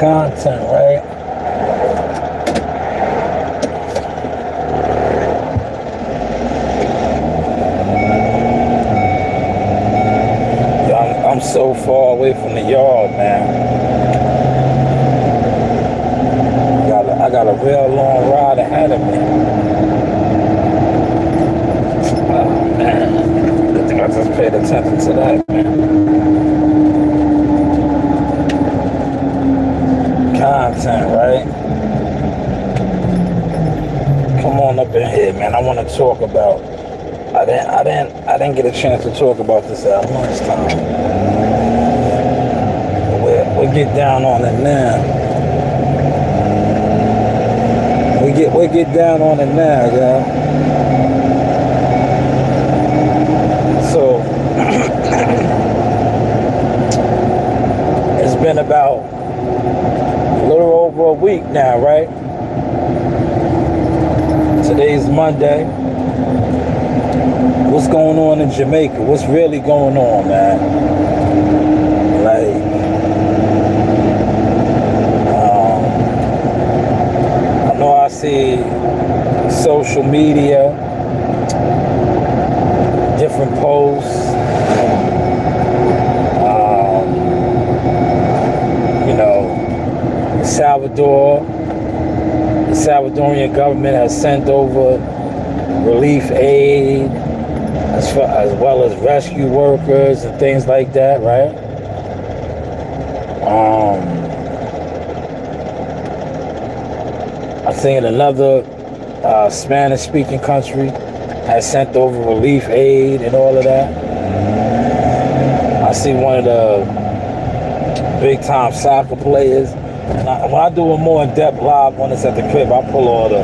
content, right? I'm so far away from the yard, man. I got a real long ride ahead of me. Oh, man. I think I just paid attention to that, man. Content, right? Come on up in here, man. I want to talk about. I didn't get a chance to talk about this at lunchtime. We'll get down on it now. We get down on it now, y'all. So it's been about a little over a week now, right? Today's Monday. What's going on in Jamaica? What's really going on, man? Like, I know I see social media, different posts, you know, the Salvadorian government has sent over relief aid, as well as rescue workers and things like that, right? I think another Spanish-speaking country has sent over relief aid and all of that. I see one of the big-time soccer players, and when I do a more in-depth live when it's at the crib, I pull all the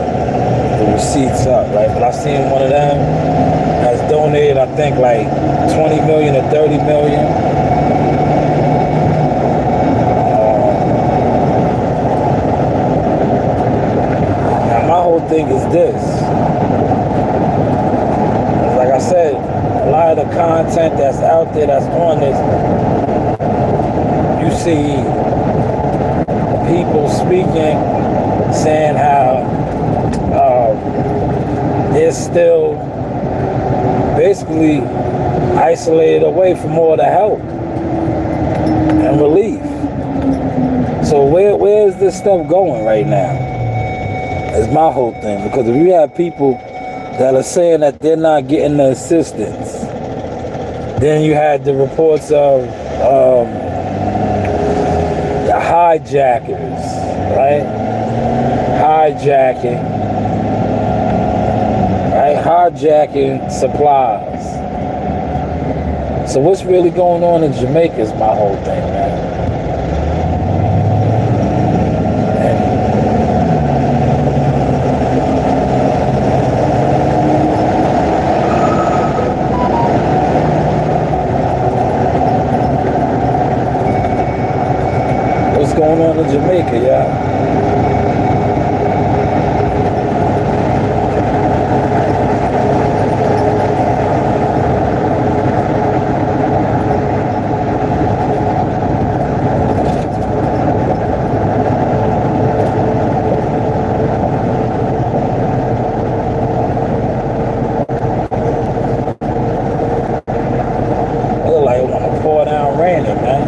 receipts up, right? But I seen one of them has donated, I think, like 20 million or 30 million. Thing is this. Like I said, a lot of the content that's out there that's on this, you see people speaking, saying how they're still basically isolated away from all the help and relief. So where is this stuff going right now? Is my whole thing. Because if you have people that are saying that they're not getting the assistance, then you had the reports of the hijackers, right? Hijacking supplies. So what's really going on in Jamaica is my whole thing, man. Going on in Jamaica, yeah. It look like it want to pour down raining, man.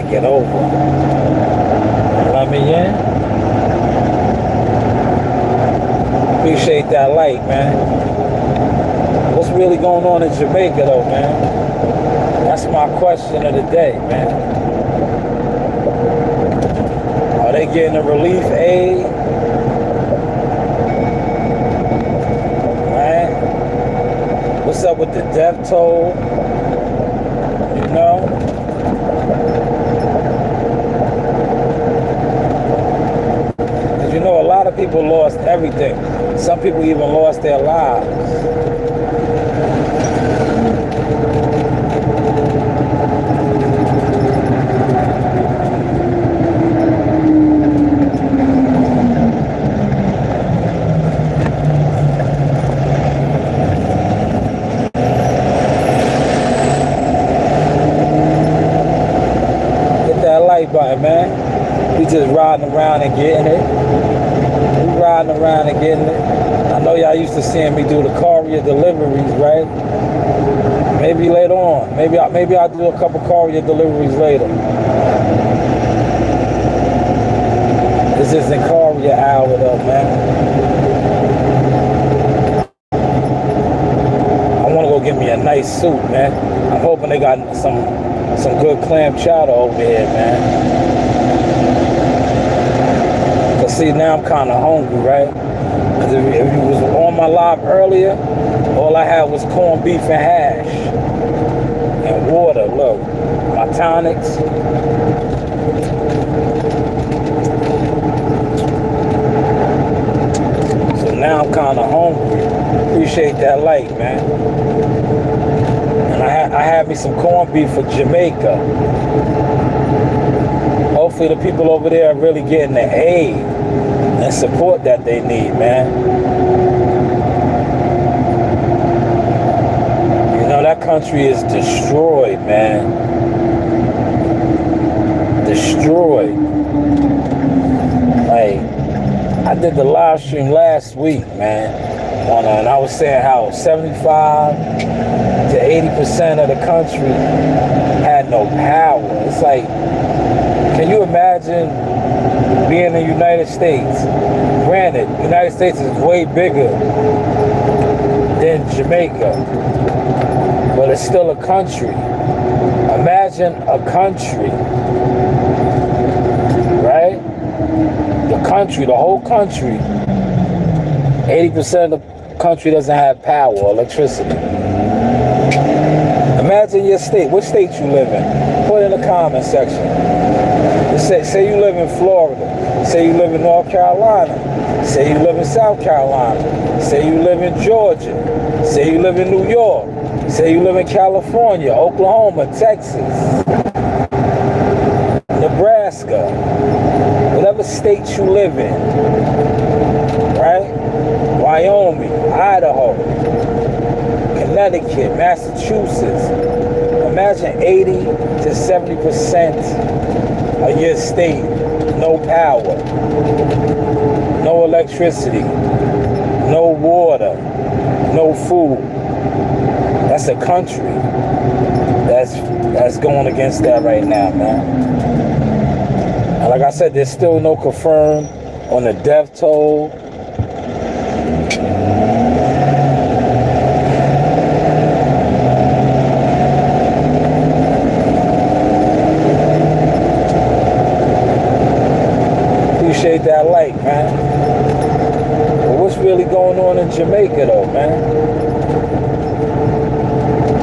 get over. Let me in. Appreciate that light, man. What's really going on in Jamaica, though, man? That's my question of the day, man. Are they getting a relief aid? Right? What's up with the death toll? You know? Because you know, a lot of people lost everything. Some people even lost their lives. Button, man. We just riding around and getting it. We riding around and getting it. I know y'all used to seeing me do the courier deliveries, right? Maybe later on. Maybe I'll do a couple courier deliveries later. This isn't courier hour though, man. I want to go get me a nice suit, man. I'm hoping they got some good clam chowder over here, man. Cause see, now I'm kind of hungry, right? Cause if you was on my live earlier, all I had was corned beef and hash and water. Look, my tonics. So now I'm kind of hungry. Appreciate that light, man. I had me some corned beef for Jamaica. Hopefully the people over there are really getting the aid and support that they need, man. You know, that country is destroyed, man. Destroyed. Like, I did the live stream last week, man. And I was saying how 75 to 80% of the country had no power. It's like, can you imagine being in the United States? Granted, the United States is way bigger than Jamaica, but it's still a country. Imagine a country, right? The country, the whole country, 80% of the country doesn't have power or electricity. Imagine your state. What state you live in? Put it in the comment section. Say you live in Florida. Say you live in North Carolina. Say you live in South Carolina. Say you live in Georgia. Say you live in New York. Say you live in California, Oklahoma, Texas, Nebraska, whatever state you live in, right? Wyoming, Idaho, Connecticut, Massachusetts. Imagine 80 to 70% of your state, no power, no electricity, no water, no food. That's a country that's going against that right now, man. And like I said, there's still no confirmed on the death toll. Appreciate that light, man. But what's really going on in Jamaica, though, man?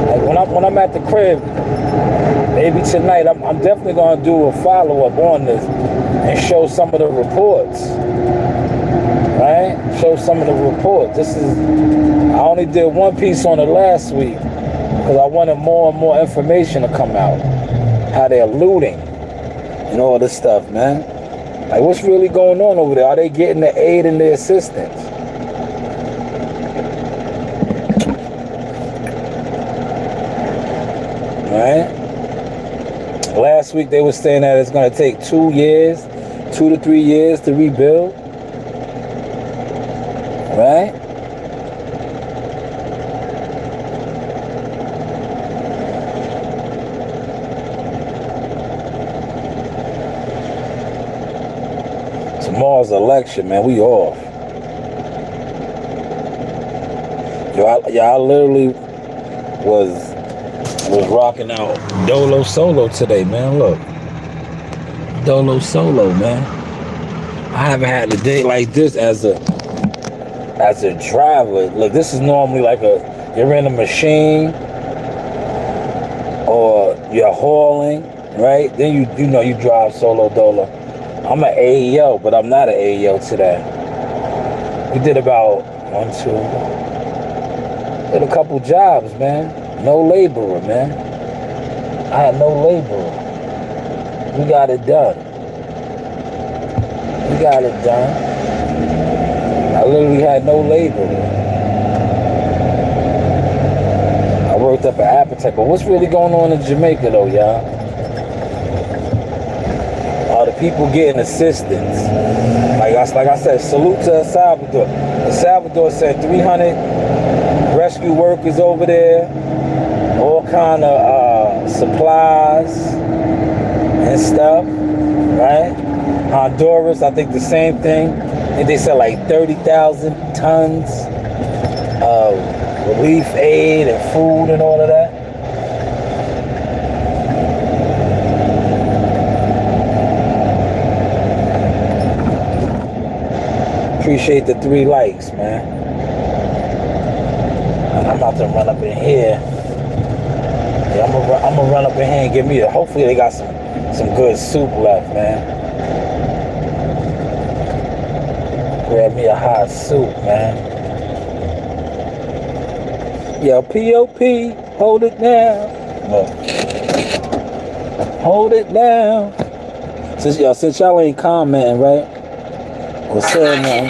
Like when I'm at the crib, maybe tonight, I'm definitely going to do a follow-up on this and show some of the reports, right? Show some of the reports. I only did one piece on it last week because I wanted more and more information to come out. How they're looting and all this stuff, man. Like, what's really going on over there? Are they getting the aid and the assistance? Right? Last week they were saying that it's going to take 2 to 3 years to rebuild. Right? Tomorrow's election, man. We off. I literally was rocking out Dolo Solo today, man. Look, Dolo Solo, man. I haven't had a day like this as a driver. Look, this is normally like you're in a machine or you're hauling, right? Then you drive solo dolo. I'm an AEO, but I'm not an AEO today. We did about did a couple jobs, man. No laborer, man. I had no laborer. We got it done. I literally had no laborer. I worked up an appetite, but what's really going on in Jamaica, though, y'all? Are the people getting assistance? Like I said, salute to El Salvador. El Salvador sent 300 rescue workers over there, all kind of supplies and stuff, right? Honduras, I think the same thing. I think they said like 30,000 tons of relief aid and food and all of that. Appreciate the 3 likes, man. I'm about to run up in here. Yeah, I'm gonna run up in here and get me hopefully they got some good soup left, man. Grab me a hot soup, man. Yo, P.O.P., hold it down. Look. Hold it down. Since y'all ain't commenting, right? Or saying nothing,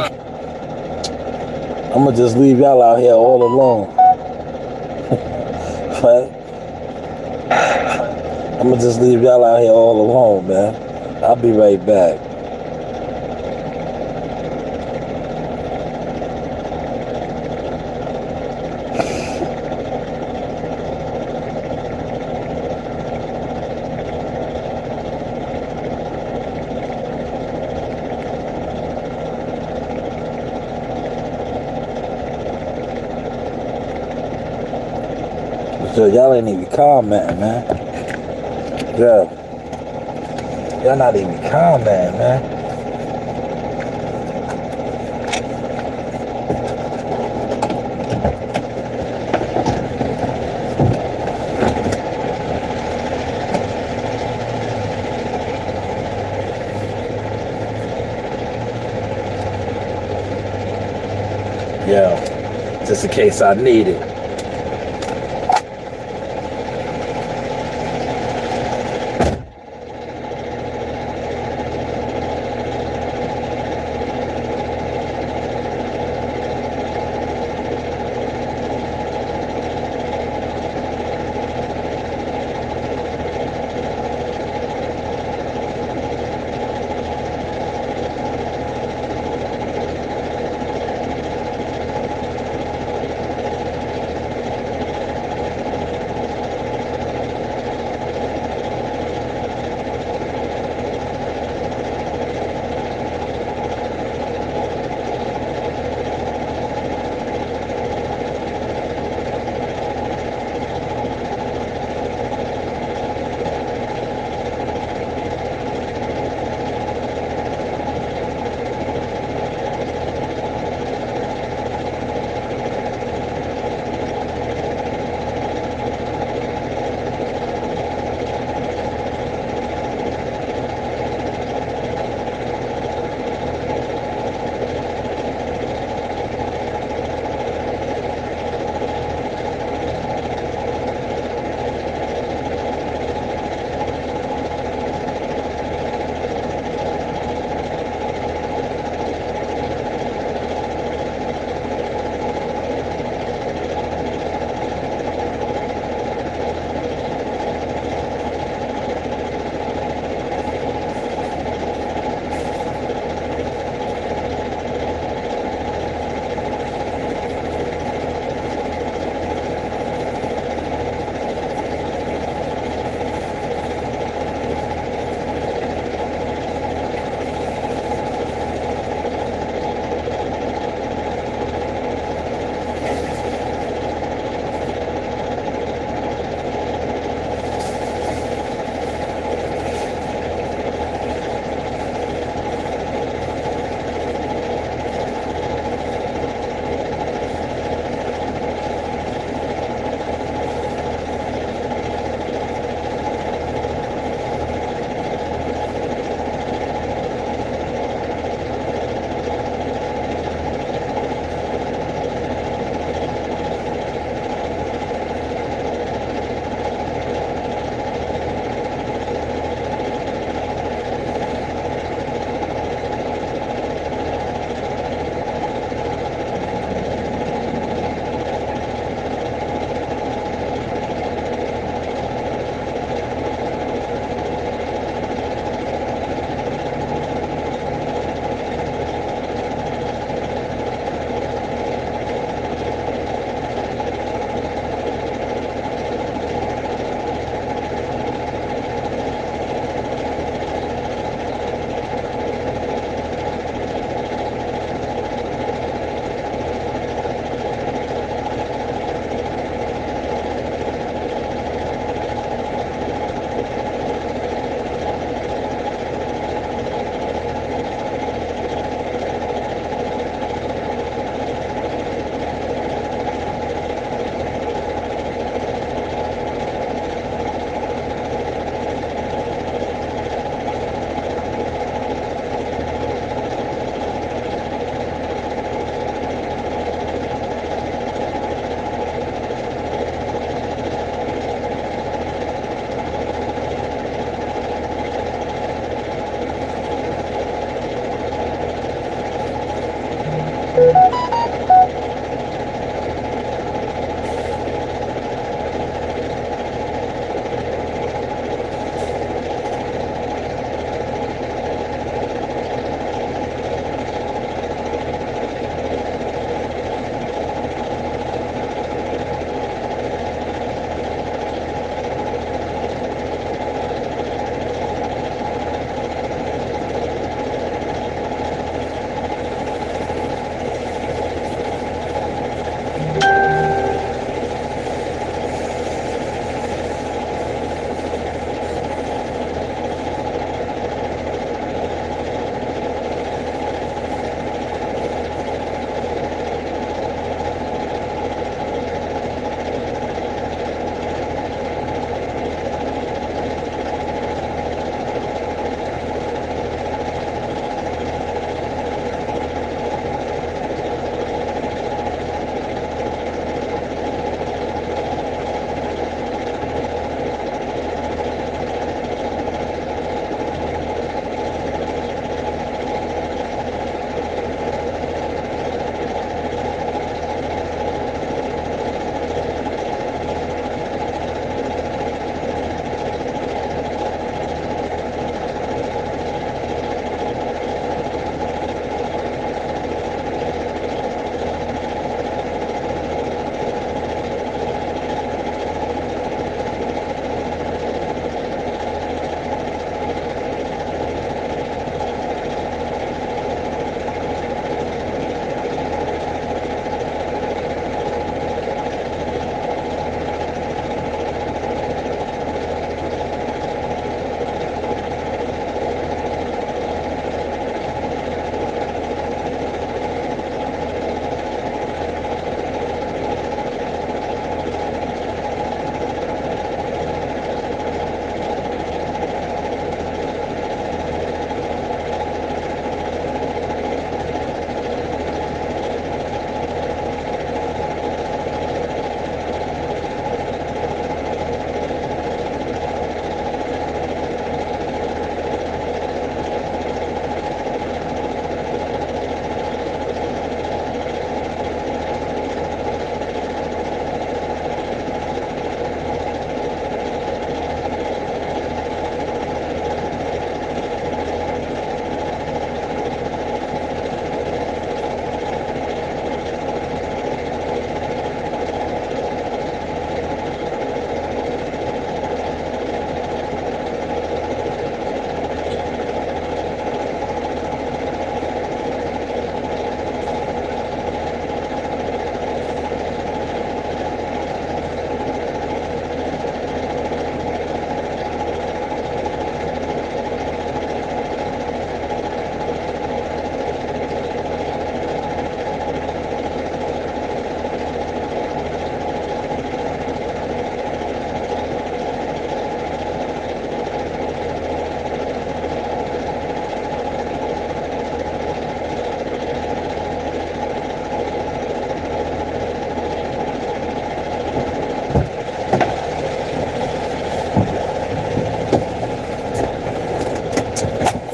I'm gonna just leave y'all out here all alone. Right? I'm gonna just leave y'all out here all alone, man. I'll be right back. So y'all ain't even commenting, man. Yeah. Y'all not even commenting, man. Yeah. Just in case I need it.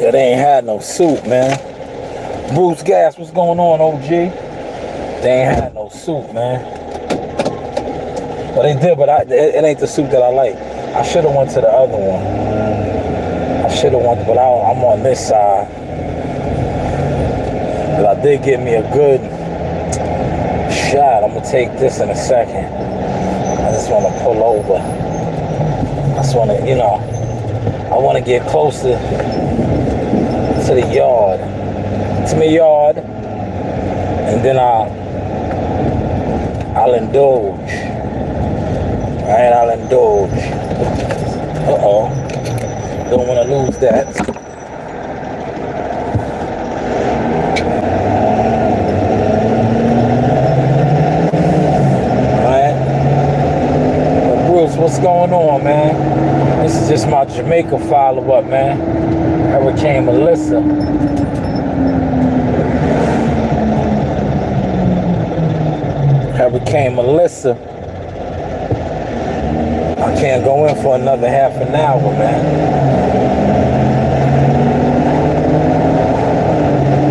Yeah, they ain't had no soup, man. Bruce Gas, what's going on, OG? They ain't had no soup, man. Well, they did, but it ain't the soup that I like. I should have went to the other one. I should have went, but I'm on this side. But I did get me a good shot. I'm gonna take this in a second. I just want to pull over. I just want to, I want to get closer to the yard, to my yard, and then I'll indulge. Right, I'll indulge. Don't want to lose that. What's going on, man? This is just my Jamaica follow-up, man. Hurricane Melissa. Hurricane Melissa. I can't go in for another half an hour, man.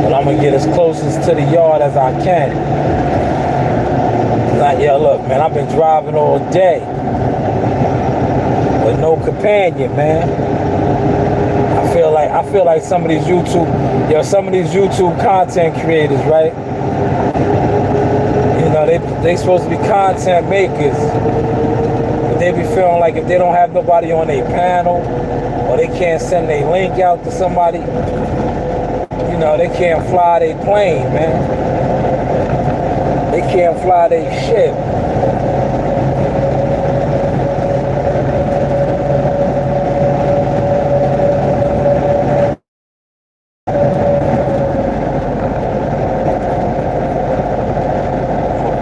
But I'm gonna get as close as to the yard as I can. Like, yeah, look, man, I've been driving all day with no companion, man. I feel like some of these YouTube content creators, right? You know, they supposed to be content makers. But they be feeling like if they don't have nobody on their panel, or they can't send their link out to somebody, you know, they can't fly their plane, man. They can't fly their ship.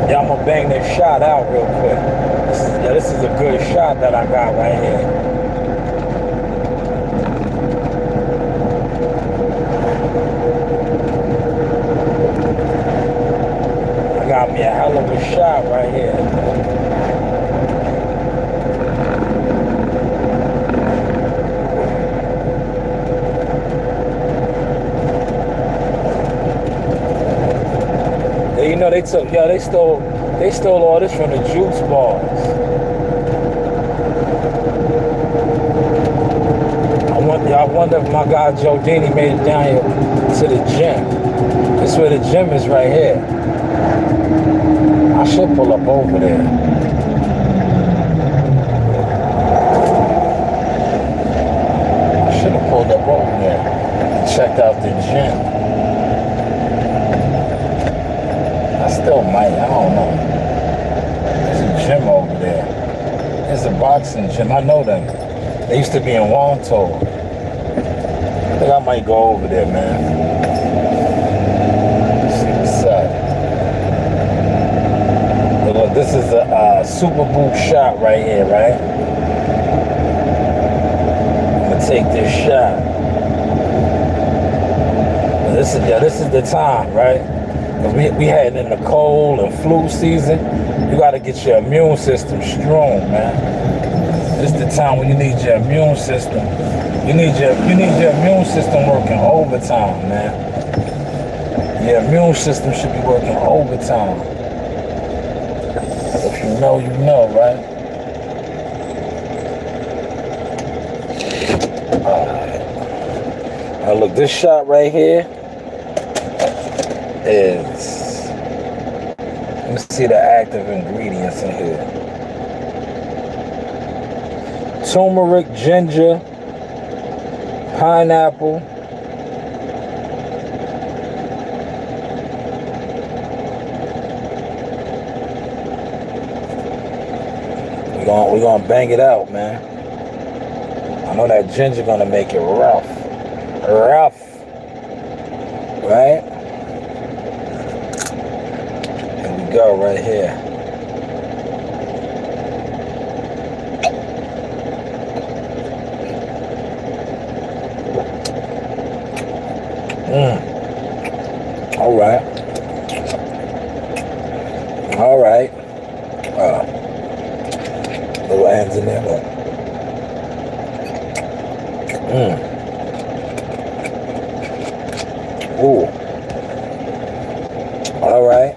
Yeah, I'm gonna bang this shot out real quick. This is a good shot that I got right here. Got me a hell of a shot right here. You know, they stole all this from the juice bars. I wonder if my guy Joe Dini made it down here to the gym. This is where the gym is right here. I should pull up over there. I should have pulled up over there and checked out the gym. I still might, I don't know. There's a gym over there. There's a boxing gym, I know them. They used to be in Wonto. I think I might go over there, man. See what's up. Look, this is a super boot shot right here, right? I'm gonna take this shot. This is the time, right? We heading in the cold and flu season. You gotta get your immune system strong, man. This is the time when you need your immune system. You need your immune system working overtime, man. Your immune system should be working overtime. If you know, you know, right? Alright. Now look, this shot right here is, let me see the active ingredients in here. Turmeric, ginger, pineapple, we're gonna bang it out, man. I know that ginger gonna make it rough, right? Here we go, right here. All right. Little ends in there, but ooh. All right.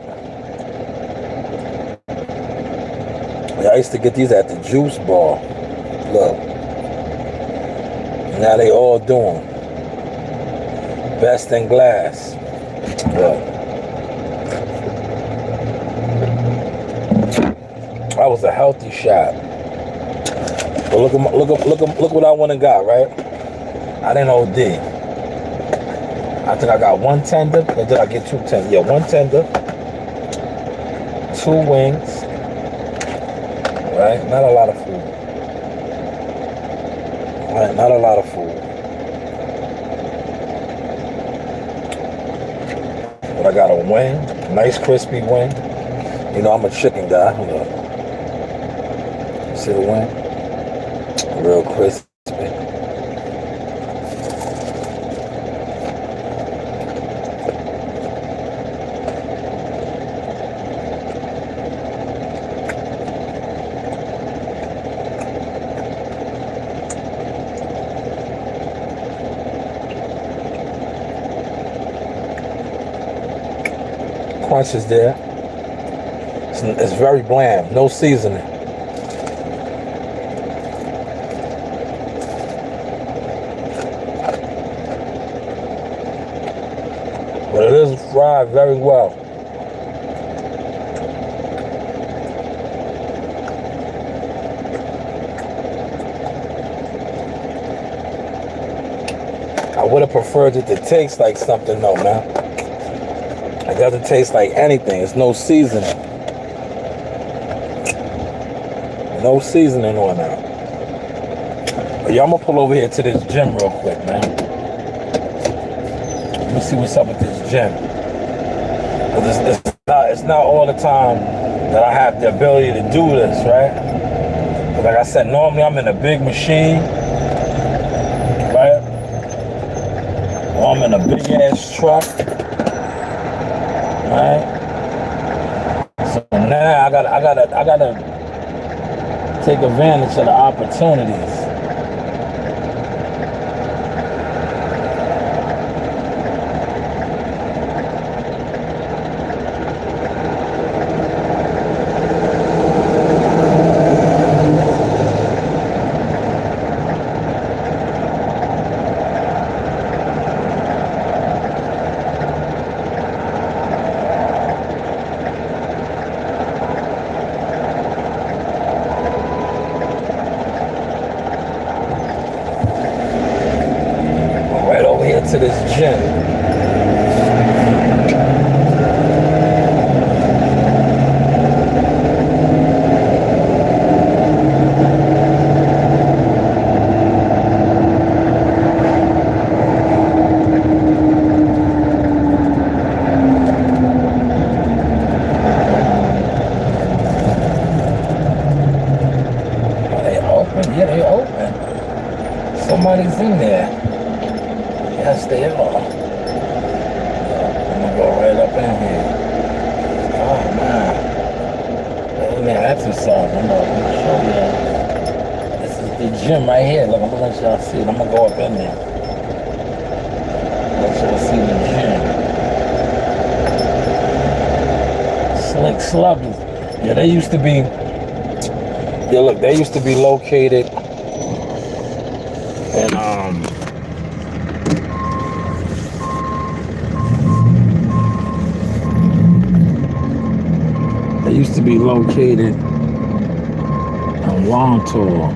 Yeah, I used to get these at the juice bar. Look. Now they all do them. Best in glass. Look. That was a healthy shot. But look what I went and got, right? I didn't OD. I think I got one tender, or did I get two tenders? Yeah, one tender, 2 wings, right? Not a lot of food. Right, not a lot of food. But I got a wing, nice crispy wing. You know, I'm a chicken guy. Look. See the wing? Real crispy. crunch is there. It's very bland, no seasoning. But it is fried very well. I would have preferred it to taste like something though, man. It doesn't taste like anything. It's no seasoning. No seasoning on that. But yeah, I'm gonna pull over here to this gym real quick, man. Let me see what's up with this gym. It's not all the time that I have the ability to do this, right? But like I said, normally I'm in a big machine, right? Or I'm in a big ass truck, right? So now I gotta take advantage of the opportunities. To this gym. Are they open? Yeah, they open. Somebody's in there. Yes, they are. I'm gonna go right up in here. Oh man. In there exercising. Look, I'm gonna show y'all. This is the gym right here. Look, I'm gonna let y'all see it. I'm gonna go up in there. Let y'all see the gym. Slick Sluggers. Yeah, they used to be. Yeah, look, they used to be located in They used to be located in Wontour.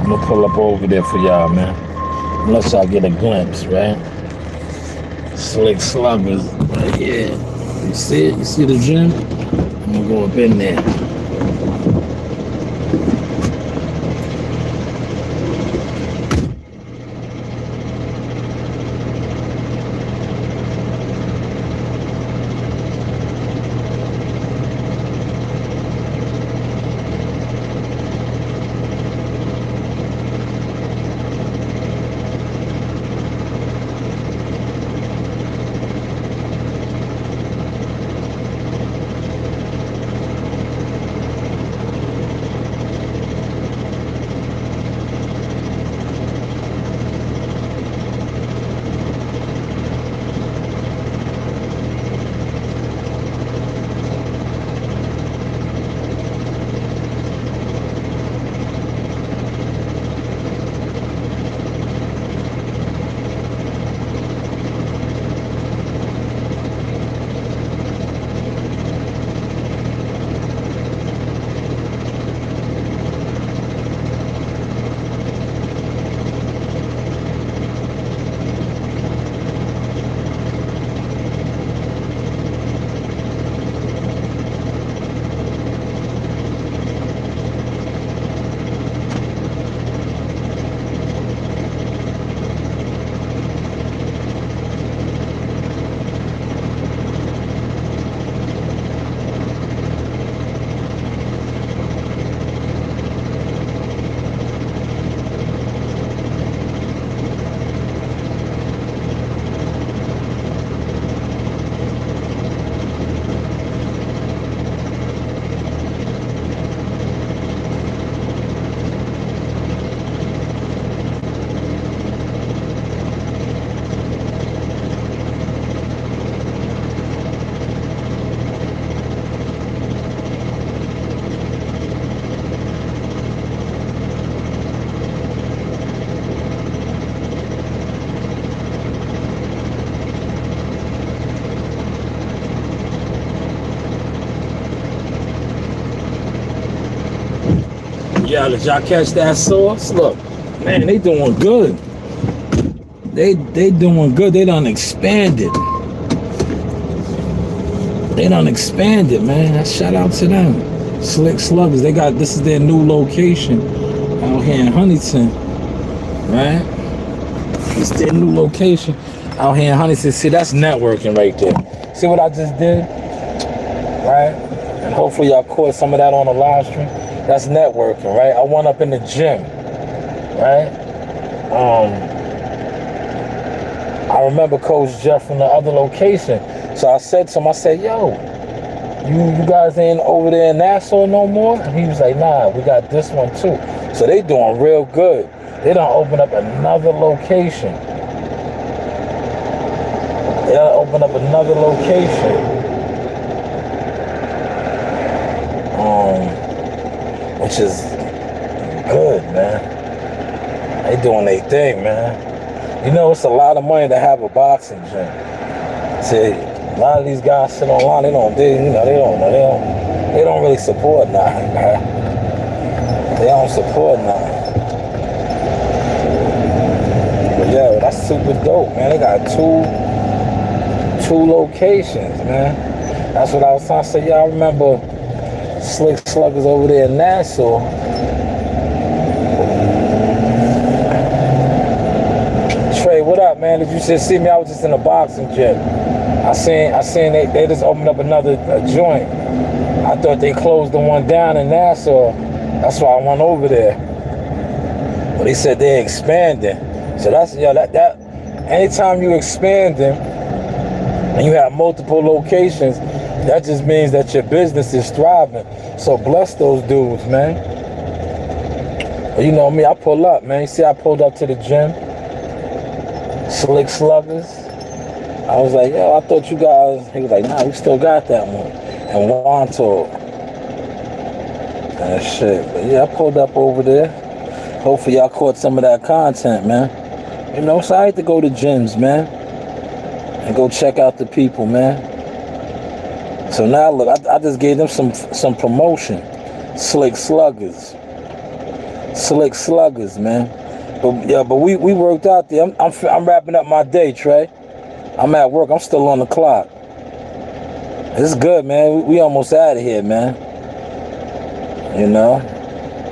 I'm gonna pull up over there for y'all, man. Unless y'all get a glimpse, right? Slick Sluggers right here. You see it? You see the gym? I'm gonna go up in there. Yeah, did y'all catch that sauce? Look, man, they doing good. They doing good. They done expanded. They done expanded, man. Shout out to them. Slick Sluggers. This is their new location out here in Huntington, right? It's their new location out here in Huntington. See, that's networking right there. See what I just did? Right? And hopefully y'all caught some of that on the live stream. That's networking, right? I went up in the gym, right? I remember Coach Jeff from the other location. So I said to him, I said, yo, you guys ain't over there in Nassau no more? And he was like, nah, we got this one too. So they doing real good. They done open up another location. They done open up another location. Which is good, man. They doing their thing, man. You know, it's a lot of money to have a boxing gym. See, a lot of these guys sit online. They don't really support nothing, man. They don't support nothing. But yeah, that's super dope, man. They got two locations, man. That's what I was trying to say. Yeah, I remember Slick Sluggers over there in Nassau. Trey, what up, man? Did you just see me? I was just in a boxing gym. I seen they just opened up another joint. I thought they closed the one down in Nassau. That's why I went over there. But they said they're expanding. So that's that anytime you expanding and you have multiple locations, that just means that your business is thriving. So bless those dudes, man. But you know me, I pull up, man. You see I pulled up to the gym. Slick Sluggers. I was like, yo, I thought you guys, he was like, nah, we still got that one. And Wanto. And shit. But yeah, I pulled up over there. Hopefully y'all caught some of that content, man. You know, so I like to go to gyms, man. And go check out the people, man. So now look, I just gave them some promotion. Slick Sluggers. Slick Sluggers, man. But we worked out there. I'm wrapping up my day, Trey. I'm at work. I'm still on the clock. It's good, man. We almost out of here, man. You know,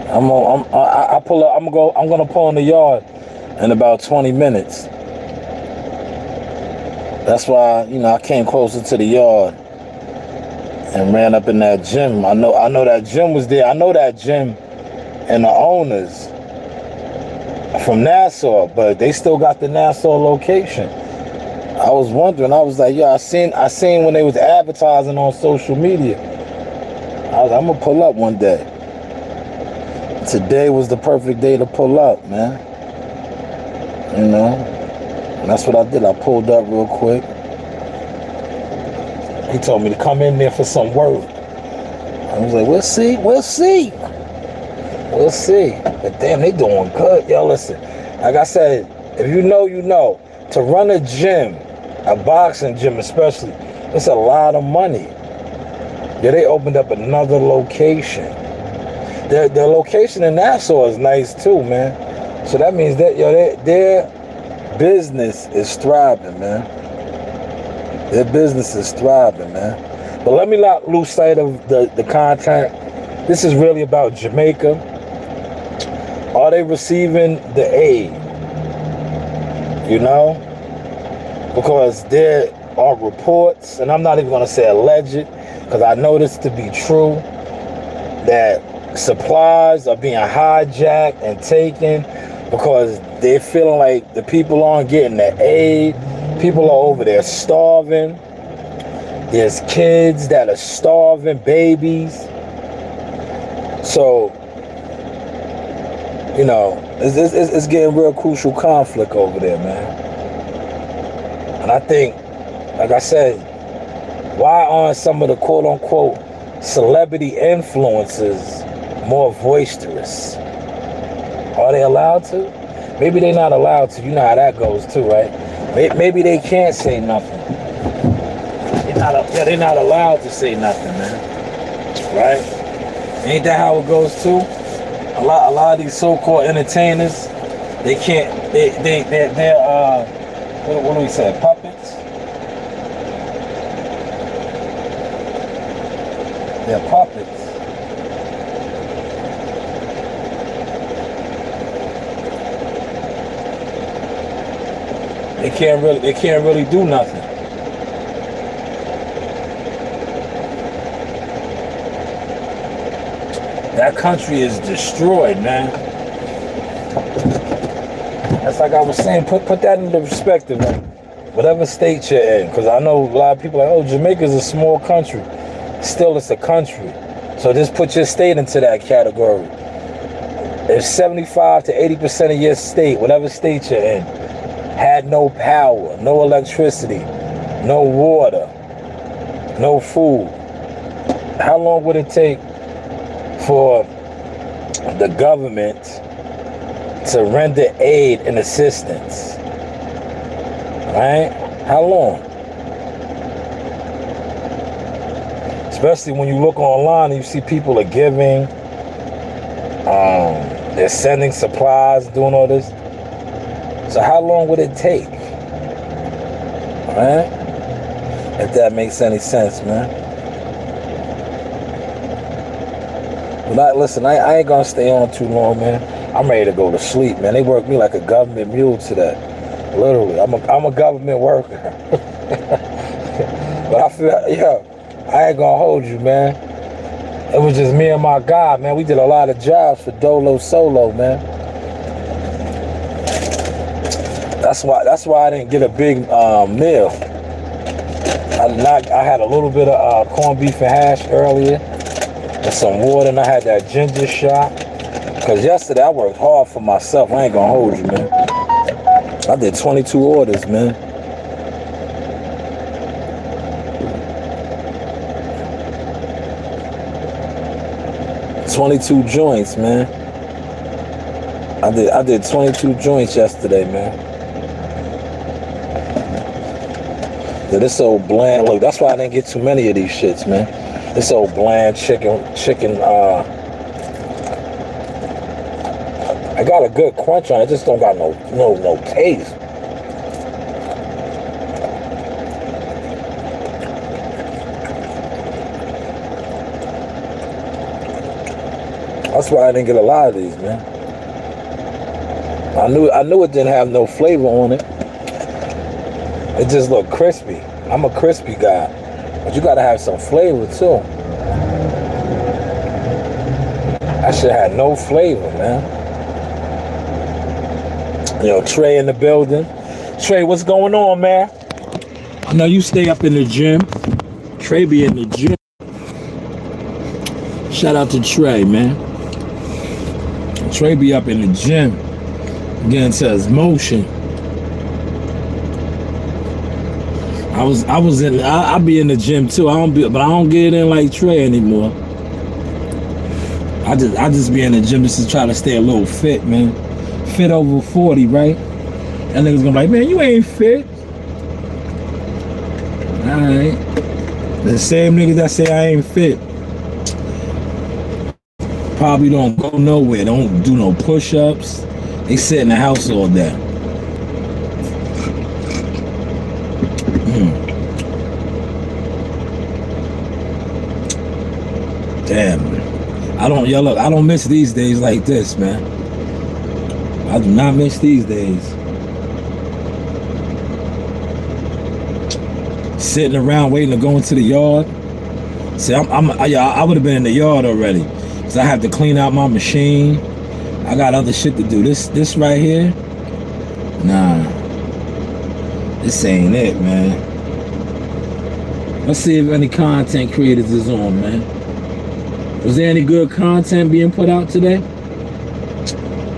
I pull up. I'm gonna pull in the yard in about 20 minutes. That's why, you know, I came closer to the yard and ran up in that gym. I know that gym was there. I know that gym and the owners from Nassau, but they still got the Nassau location. I was wondering, I was like, yo, I seen when they was advertising on social media. I was like, I'm gonna pull up one day. Today was the perfect day to pull up, man. You know? And that's what I did. I pulled up real quick. He told me to come in there for some work. I was like, we'll see. But damn, they doing good. Yo, listen, like I said, if you know, you know. To run a gym, a boxing gym especially, it's a lot of money. Yeah, they opened up another location. Their location in Nassau is nice too, man. So that means that their business is thriving, man. Their business is thriving, man. But let me not lose sight of the content. This is really about Jamaica. Are they receiving the aid? You know? Because there are reports, and I'm not even going to say alleged, because I know this to be true, that supplies are being hijacked and taken because they're feeling like the people aren't getting the aid. People are over there starving. There's kids that are starving, babies. So, you know, it's getting real crucial conflict over there, man. And I think, like I said, why aren't some of the quote-unquote celebrity influencers more boisterous? Are they allowed to? Maybe they're not allowed to. You know how that goes too, right? Maybe they can't say nothing. They're not allowed to say nothing, man. Right? Ain't that how it goes too? A lot of these so-called entertainers, they can't. They're what do we say? Puppets. They're puppets. They can't really do nothing. That country is destroyed, man. That's like I was saying, put that into perspective, man. Whatever state you're in, because I know a lot of people are like, oh, Jamaica's a small country. Still, it's a country. So just put your state into that category. If 75 to 80% of your state, whatever state you're in, had no power, no electricity, no water, no food, how long would it take for the government to render aid and assistance? Right? How long? Especially when you look online and you see people are giving, they're sending supplies, doing all this. So how long would it take? Right? If that makes any sense, man. But listen, I ain't gonna stay on too long, man. I'm ready to go to sleep, man. They work me like a government mule today. Literally, I'm a government worker. But I feel, I ain't gonna hold you, man. It was just me and my guy, man. We did a lot of jobs for Dolo Solo, man. That's why I didn't get a big meal. I had a little bit of corned beef and hash earlier, and some water, and I had that ginger shot. Because yesterday I worked hard for myself. I ain't gonna hold you, man. I did 22 orders, man. $22 joints, man. I did 22 joints yesterday, man. This old bland, look, that's why I didn't get too many of these shits, man. This old bland chicken, I got a good crunch on it, just don't got no taste. That's why I didn't get a lot of these, man. I knew it didn't have no flavor on it. It just looked crispy. I'm a crispy guy. But you gotta have some flavor too. That shit had no flavor, man. Yo, Trey in the building. Trey, what's going on, man? I know you stay up in the gym. Trey be in the gym. Shout out to Trey, man. Trey be up in the gym. Getting to his motion. I be in the gym too. But I don't get in like Trey anymore. I just be in the gym just to try to stay a little fit, man. Fit over 40, right? That nigga's gonna be like, man, you ain't fit. Alright. The same niggas that say I ain't fit probably don't go nowhere, don't do no push-ups. They sit in the house all day. Damn. I don't miss these days like this, man. I do not miss these days. Sitting around waiting to go into the yard. See, I would have been in the yard already. Cause I have to clean out my machine. I got other shit to do. This right here, nah. This ain't it, man. Let's see if any content creators is on, man. Was there any good content being put out today?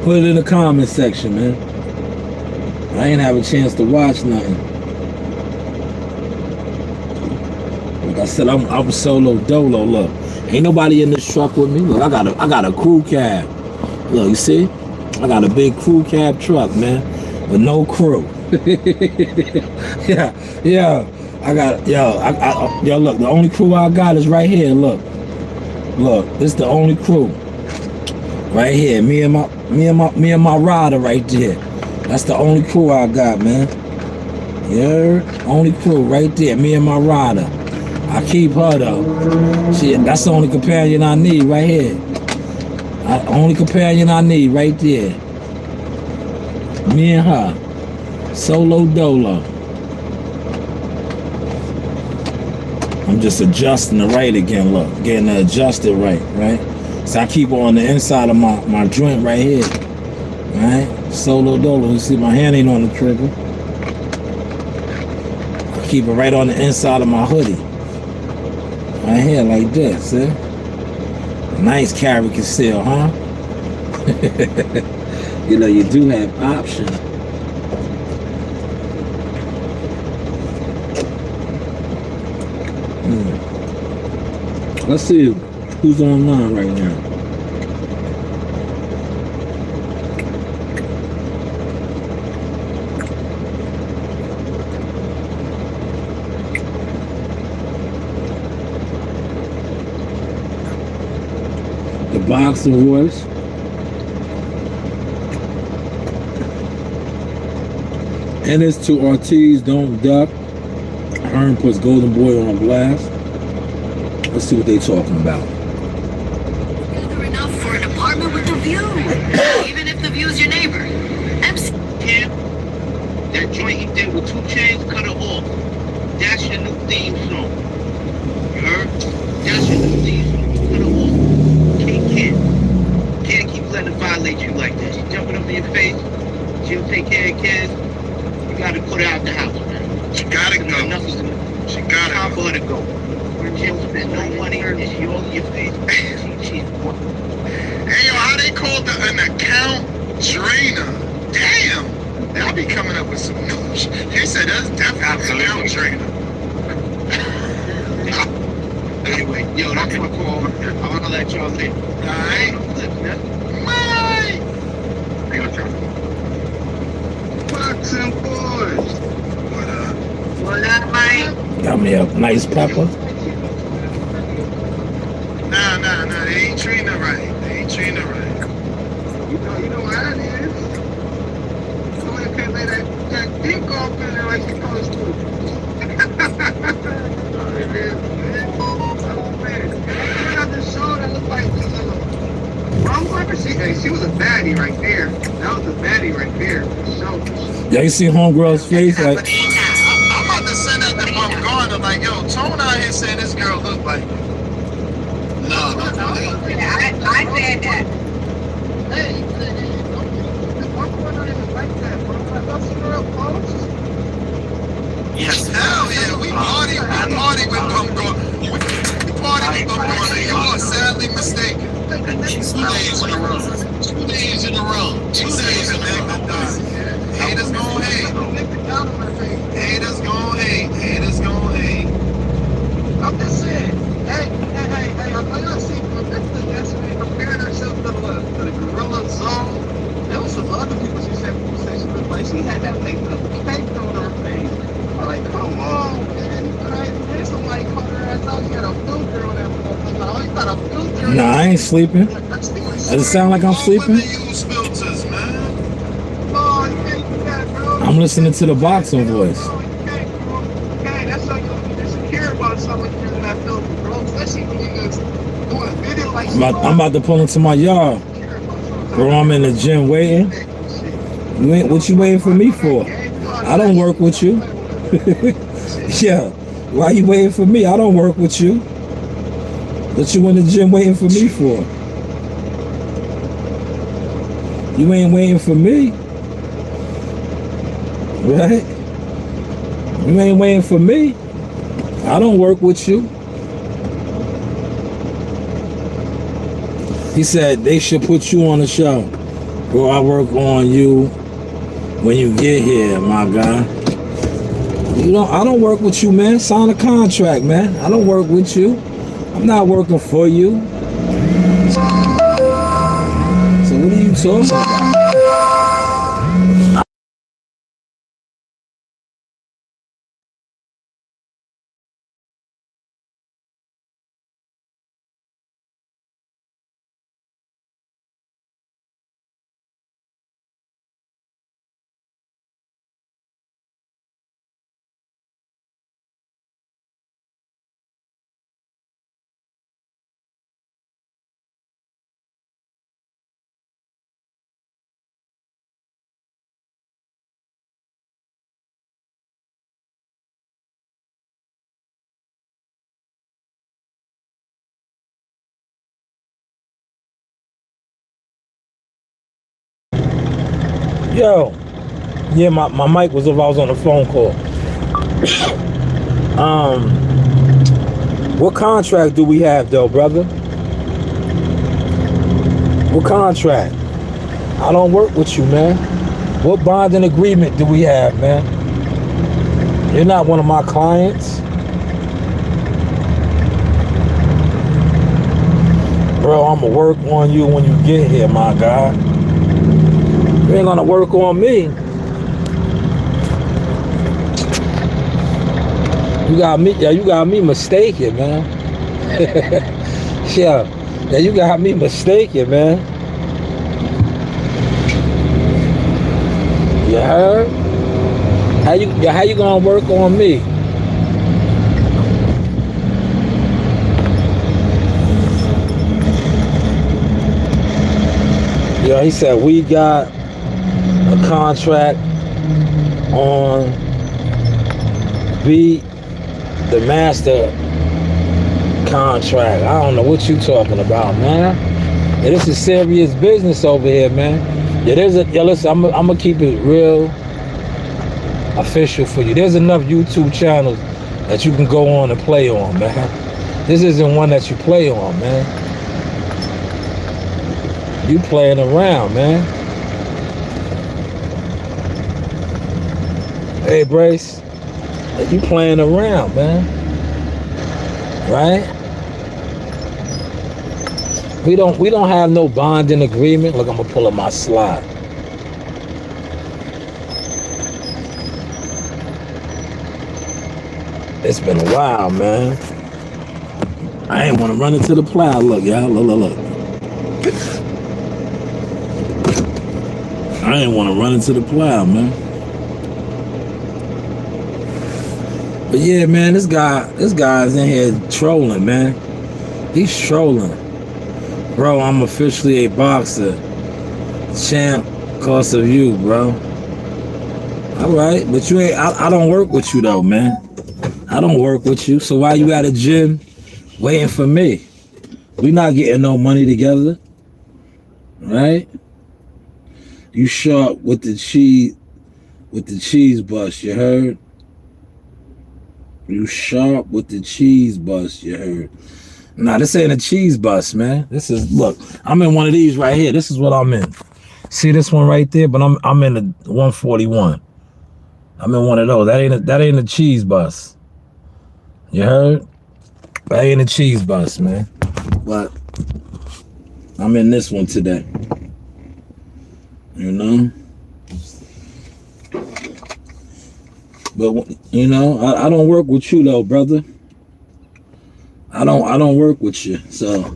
Put it in the comment section, man. I ain't have a chance to watch nothing. Like I said, I'm solo dolo. Look, ain't nobody in this truck with me. Look, I got a crew cab. Look, you see? I got a big crew cab truck, man, with no crew. yeah. Look, the only crew I got is right here. Look, this is the only crew. Right here, me and my rider right there. That's the only crew I got, man. You heard? Only crew right there, me and my rider. I keep her though. That's the only companion I need right here. Only companion I need right there. Me and her. Solo dolo. I'm just adjusting the right again, look. Getting it adjusted right? So I keep her on the inside of my joint right here. Right? Solo dolo. You see my hand ain't on the trigger. I keep it right on the inside of my hoodie. Right here like this, see? Nice carry conceal, huh? You know, you do have options. Let's see who's online right now. The boxing voice. And it's to Ortiz, don't duck. Hearn puts Golden Boy on blast. Let's see what they talking about. Together enough for an apartment with a view. Even if the view's your neighbor. MC Camp, that joint he did with 2 Chainz, cut it off. That's your new theme song. You heard? That's your new theme song. Cut it off. Can't keep letting her violate you like that. She's jumping up in your face. She don't take care of kids. You gotta put her out the house, man. She gotta go. Enough is enough. She gotta Time go. for her to go. She don't spend no money. It's you all in your face. She's Hey, yo, how they called an account drainer? Damn. They'll be coming up with some new shit. He said that's definitely an account drainer. Anyway, yo, that's my call. I'm gonna let y'all in. Alright. Bye. Boxing boys. What up? What up, Mike? Got me a nice pepper. Nah, they ain't treating her right. They ain't treating her right. You know what it is. Somebody can't lay that dick off in there like you're supposed to. It is, man. Oh, man. I got this show that looked like wrong clever. She was a baddie right there. That was a baddie right there. So, Yeah, you see homegirl's face? Like, I'm about to send that to Mom Garner. Like, yo, Tone out here saying this girl look like. No. I said that. hey, this one boy not even like that, bro. I thought she were up close. Yes, hell yeah. We party with Mom Garner. We party with Mom Garner. You are sadly mistaken. 2 days in a row. 2 days in a row. 2 days in a row. Haters gon' hate. Haters gon' hate. Haters gon' hate. I'm just saying. Hey, I know y'all seen from yesterday comparing herself to the gorilla zone. There was some other people she said she looked like she had that makeup caked on her face. I'm like, come on, man. There's somebody called her ass out. She had a filter on that motherfucker. Oh, you got a filter? nah, I ain't sleeping. Does it sound like I'm sleeping? All women use filters, man. Oh, you can't do that, bro. I'm listening to the boxing voice. Okay, that's how you're insecure about something using that filter, bro. Especially when you're doing a video like I'm about to pull into my yard. Bro, I'm in the gym waiting. What you waiting for me for? I don't work with you. Yeah. Why you waiting for me? I don't work with you. What you in the gym waiting for me for? You ain't waiting for me. Right? You ain't waiting for me. I don't work with you. He said they should put you on the show. Bro, I work on you when you get here, my guy. I don't work with you, man. Sign a contract, man. I don't work with you. I'm not working for you. So what are you talking about? Yo, yeah, my mic was off. I was on a phone call. What contract do we have though, brother? What contract? I don't work with you, man. What bonding agreement do we have, man? You're not one of my clients. Bro, I'm gonna work on you when you get here, my guy. You ain't gonna work on me. You got me mistaken, man. Yeah, you got me mistaken, man. You heard? How you gonna work on me? Yeah, he said we got a contract on Be the Master contract. I don't know what you talking about, man. Yeah, this is serious business over here, man. Yeah, listen, I'm gonna keep it real official for you. There's enough YouTube channels that you can go on and play on, man. This isn't one that you play on, man. You playing around, man. Hey, Brace, you playing around, man. Right? We don't have no bonding agreement. Look, I'm gonna pull up my slide. It's been a while, man. I ain't want to run into the plow. Look, y'all. Look. I ain't want to run into the plow, man. But yeah, man, this guy's in here trolling, man. He's trolling. Bro, I'm officially a boxer. Champ, cause of you, bro. All right, but you ain't. I don't work with you though, man. I don't work with you. So why you at a gym waiting for me? We not getting no money together, right? You sharp with the cheese bus, you heard? You sharp with the cheese bus, you heard? Nah, this ain't a cheese bus, man. This is, look, I'm in one of these right here. This is what I'm in. See this one right there? But I'm in the 141. I'm in one of those. That ain't a cheese bus. You heard? That ain't a cheese bus, man. But I'm in this one today. You know? But you know, I don't work with you though, brother. I don't work with you. So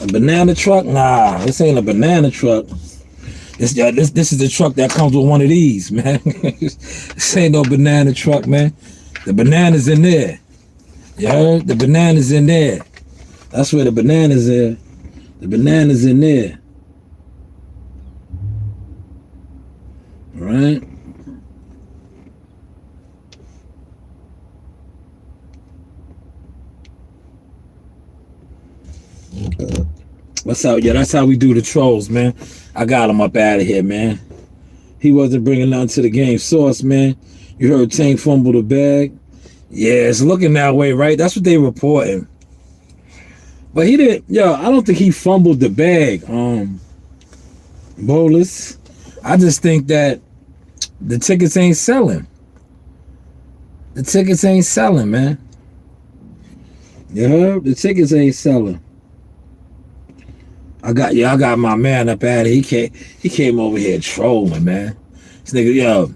a banana truck? Nah, this ain't a banana truck. This is the truck that comes with one of these, man. This ain't no banana truck, man. The banana's in there. You heard? The banana's in there. That's where the banana's in. The banana's in there. All right? What's up? Yeah, that's how we do the trolls, man. I got him up out of here, man. He wasn't bringing nothing to the game. Source, man. You heard Tank fumble the bag? Yeah, it's looking that way, right? That's what they reporting. But he didn't, yo, I don't think he fumbled the bag, Bolus. I just think that the tickets ain't selling. The tickets ain't selling, man. You heard? The tickets ain't selling. I got my man up out of here. He came over here trolling, man. This nigga, yo,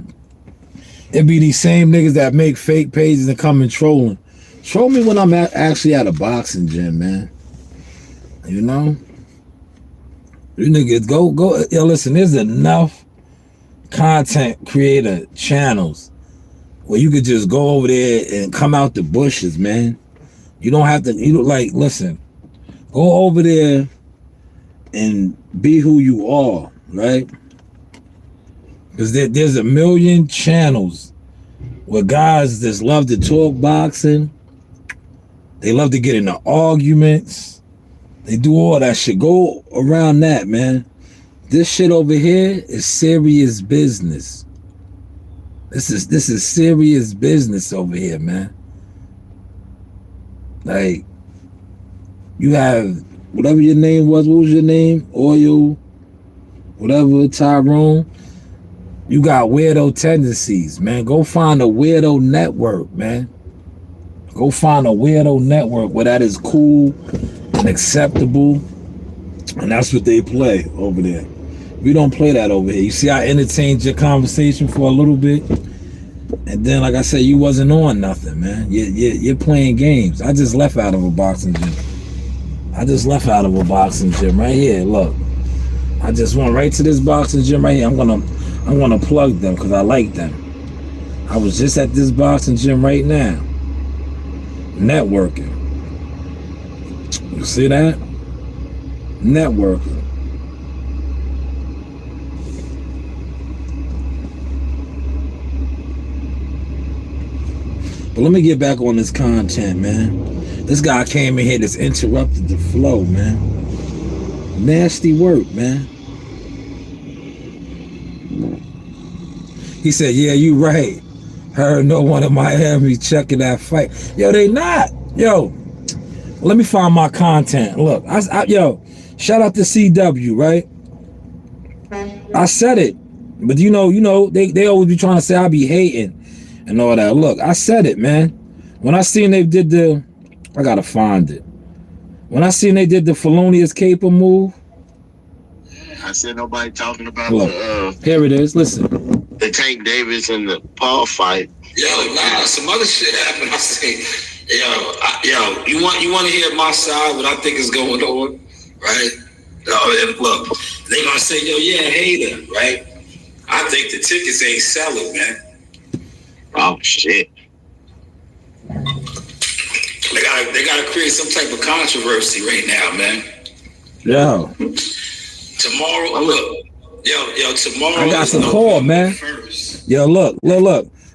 it be these same niggas that make fake pages and come and trolling. Troll me when I'm actually at a boxing gym, man. You know? You niggas, go. Yo, listen, there's enough content creator channels where you could just go over there and come out the bushes, man. You don't have to, listen, go over there and be who you are, right? Because there's a million channels where guys just love to talk boxing. They love to get into arguments. They do all that shit. Go around that, man. This shit over here is serious business. This is serious business over here, man. Like, you have whatever your name was. What was your name? Oil, whatever, Tyrone. You got weirdo tendencies, man. Go find a weirdo network, man. Go find a weirdo network where that is cool and acceptable. And that's what they play over there. We don't play that over here. You see, I entertained your conversation for a little bit. And then, like I said, you wasn't on nothing, man. You're playing games. I just left out of a boxing gym. Right here, look. I just went right to this boxing gym right here. I'm gonna plug them because I like them. I was just at this boxing gym right now. Networking. You see that? Networking. But let me get back on this content, man. This guy came in here that's interrupted the flow, man. Nasty work, man. He said, yeah, you right. Heard no one in Miami checking that fight. Yo, they not. Yo, let me find my content. Look, yo, shout out to CW, right? I said it. But you know, they always be trying to say I be hating and all that. Look, I said it, man. When I seen they did I gotta find it. When I seen they did the felonious caper move. I said nobody talking about look, here it is. Listen. The Tank Davis and the Paul fight. Yo, nah, some other shit happened. I say, yo, you want to hear my side? What I think is going on, right? Look, they gonna say, yo, yeah, hater, right? I think the tickets ain't selling, man. Oh shit. They gotta create some type of controversy right now, man. Yo. Tomorrow, look. Yo, tomorrow. I got the call, man. Yo, look.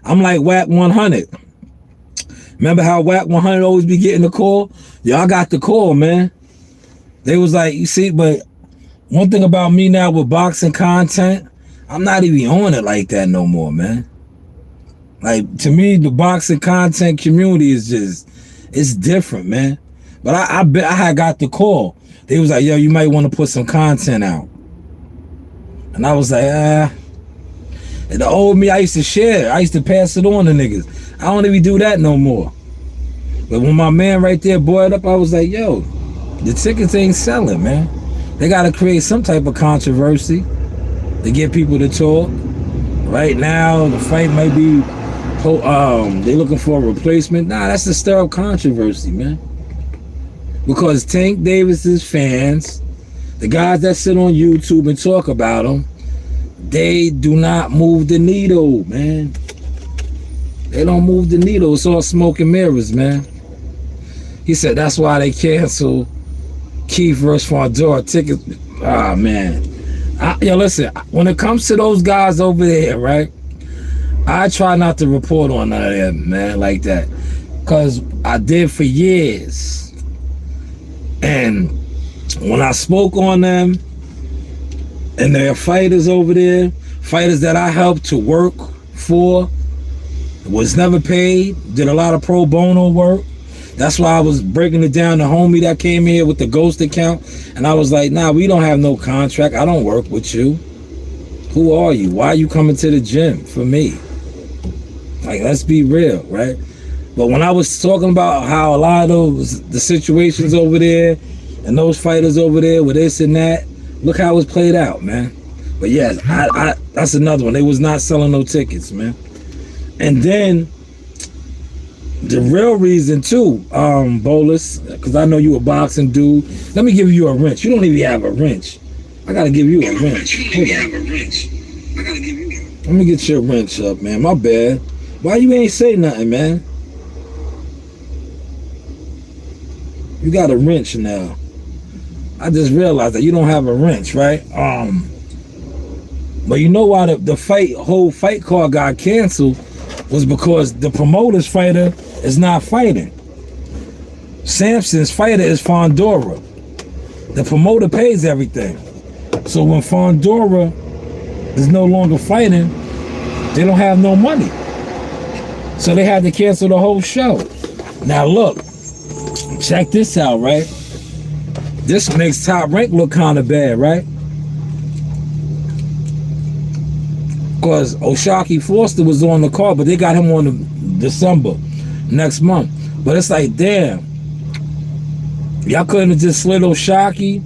I'm like Whack 100. Remember how Whack 100 always be getting the call? Yo, I got the call, man. They was like, you see, but one thing about me now with boxing content, I'm not even on it like that no more, man. Like, to me, the boxing content community is just, it's different, man. But I bet I had got the call. They was like, yo, you might want to put some content out. And I was like, And the old me, I used to share. I used to pass it on to niggas. I don't even do that no more. But when my man right there brought it up, I was like, yo, the tickets ain't selling, man. They got to create some type of controversy to get people to talk. Right now, the fight might be, they looking for a replacement. Nah, that's to stir up controversy, man. Because Tank Davis's fans, the guys that sit on YouTube and talk about him, they do not move the needle, man. They don't move the needle. It's all smoke and mirrors, man. He said that's why they canceled Keith versus Fondora tickets. Ah, man. Yo, listen, when it comes to those guys over there, right, I try not to report on none of them, man, like that. Because I did for years. And when I spoke on them, and there are fighters over there, fighters that I helped to work for, was never paid, did a lot of pro bono work. That's why I was breaking it down to homie that came here with the ghost account. And I was like, nah, we don't have no contract. I don't work with you. Who are you? Why are you coming to the gym for me? Like, let's be real, right? But when I was talking about how a lot of the situations over there and those fighters over there with this and that, look how it's played out, man. But yes, I that's another one. They was not selling no tickets, man. And then the real reason too, Bolus, because I know you a boxing dude. Let me give you a wrench. You don't even have a wrench. I gotta give you a wrench. Hold on. Let me get your wrench up, man. My bad. Why you ain't say nothing, man? You got a wrench now. I just realized that you don't have a wrench, right? But you know why the whole fight card got canceled was because the promoter's fighter is not fighting. Sampson's fighter is Fondora. The promoter pays everything. So when Fondora is no longer fighting, they don't have no money. So they had to cancel the whole show. Now look, check this out, right? This makes Top Rank look kind of bad, right? Because O'Shaquie Foster was on the card, but they got him on December, next month. But it's like, damn, y'all couldn't have just slid O'Shaquie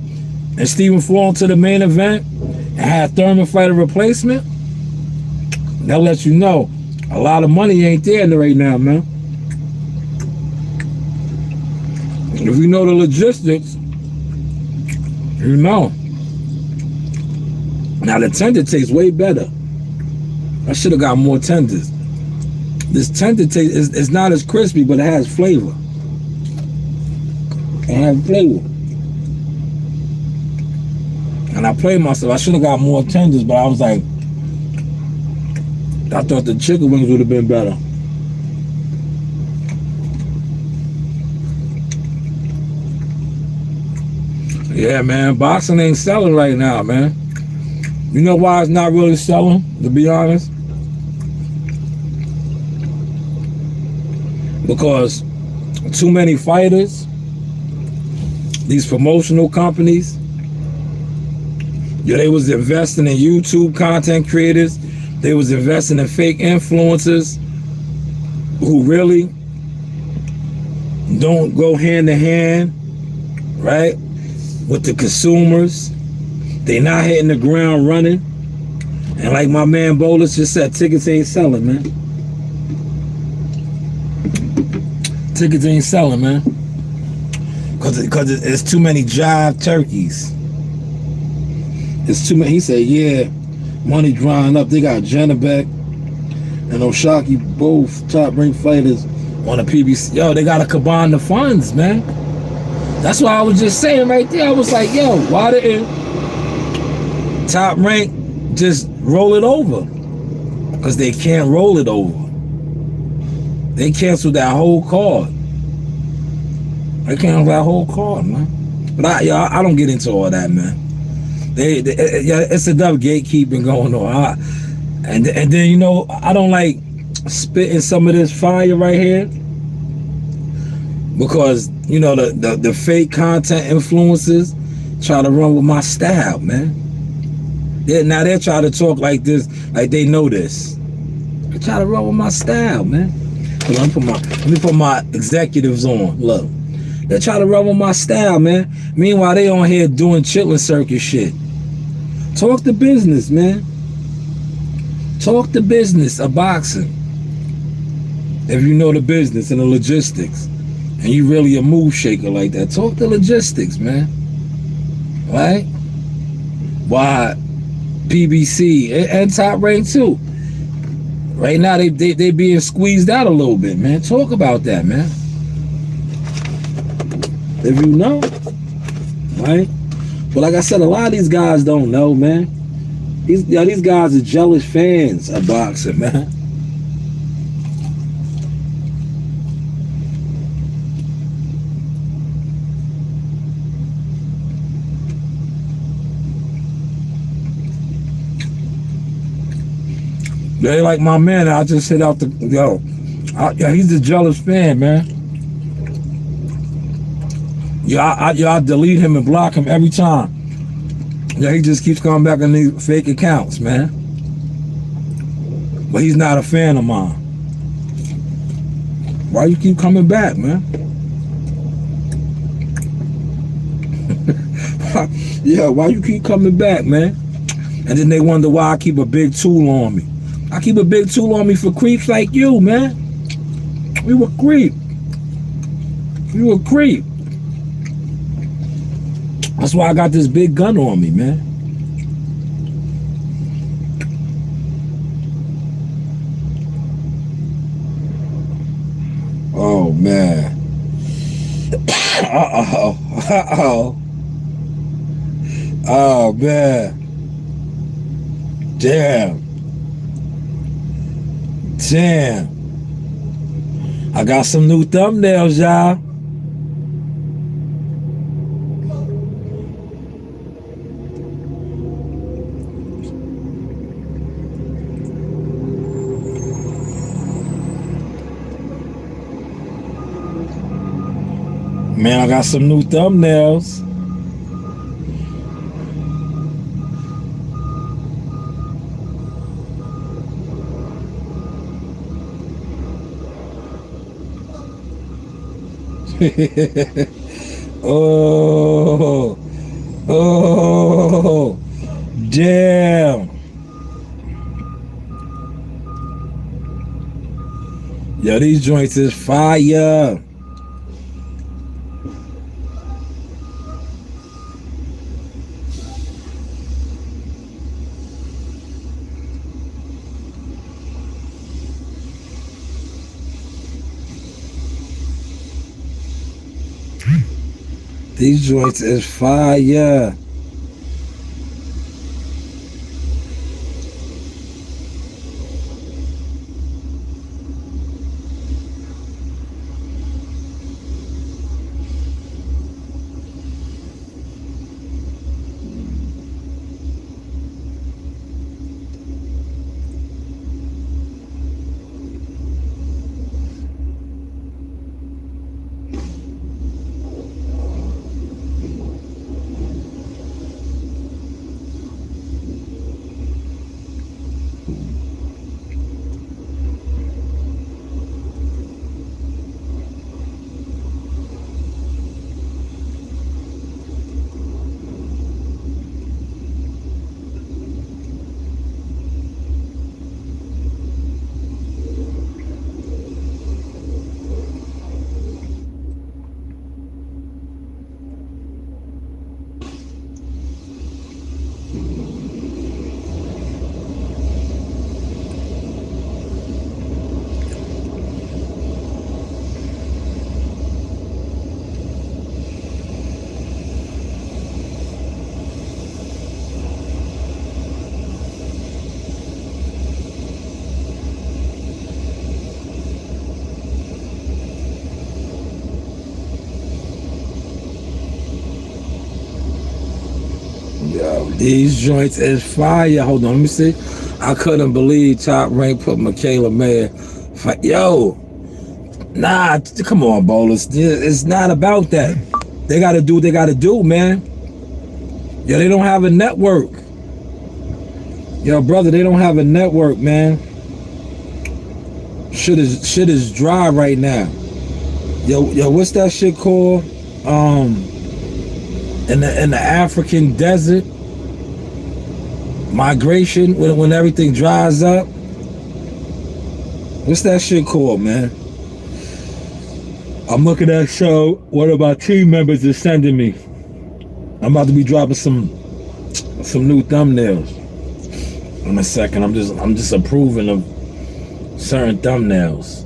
and Stephen Flaw to the main event and had Thurman fight a replacement? That lets you know a lot of money ain't there right now, man. If you know the logistics, you know. Now the tender tastes way better. I should have got more tenders. This tender taste is not as crispy, but it has flavor. It has flavor. And I played myself. I should have got more tenders, but I was like, I thought the chicken wings would have been better. Yeah, man, boxing ain't selling right now, man. You know why it's not really selling, to be honest? Because too many fighters, these promotional companies, yeah, they was investing in YouTube content creators. They was investing in fake influencers who really don't go hand to hand, right, with the consumers. They not hitting the ground running. And like my man Bolus just said, tickets ain't selling, man. Tickets ain't selling, man. Because it's too many jive turkeys. It's too many. He said, yeah, money drying up. They got Janabek and O'Shaquie, both top ranked fighters on the PBC. Yo, they got to combine the funds, man. That's why I was just saying right there. I was like, yo, why didn't Top Rank just roll it over? Because they can't roll it over. They canceled that whole card. They canceled that whole card, man. But I don't get into all that, man. It's enough gatekeeping going on. And then, you know, I don't like spitting some of this fire right here because, you know, the fake content influencers try to run with my style, man. Now they're trying to talk like this, like they know this. They try to run with my style, man. Let me put my executives on. Look, they try to run with my style, man. Meanwhile, they on here doing chitlin circus shit. Talk the business, man. Talk the business of boxing. If you know the business and the logistics, and you really a move shaker like that, talk the logistics, man. Right? Why PBC and Top Rank too. Right now they being squeezed out a little bit, man. Talk about that, man. If you know, right? But like I said, a lot of these guys don't know, man. These guys are jealous fans of boxing, man. They like my man. I just hit out the he's a jealous fan, man. I delete him and block him every time. Yeah, he just keeps coming back on these fake accounts, man. But he's not a fan of mine. Why you keep coming back, man? Yeah, why you keep coming back, man? And then they wonder why I keep a big tool on me. I keep a big tool on me for creeps like you, man. You a creep. You a creep. That's why I got this big gun on me, man. Oh, man. Uh-oh. Uh-oh. Oh, man. Damn. I got some new thumbnails, y'all. Man, I got some new thumbnails. Oh, oh, damn. Yo, these joints is fire. These joints is fire. Yo, these joints is fire. Hold on, let me see. I couldn't believe Top Rank put Michaela Mayer. Yo, nah, come on, bowlers. It's not about that. They gotta do what they gotta do, man. Yo, they don't have a network. Yo, brother, they don't have a network, man. Shit is dry right now. Yo, what's that shit called? In the African desert, migration, when everything dries up. What's that shit called, man? I'm looking at that show. One of my team members is sending me. I'm about to be dropping some new thumbnails in a second. I'm just approving of certain thumbnails.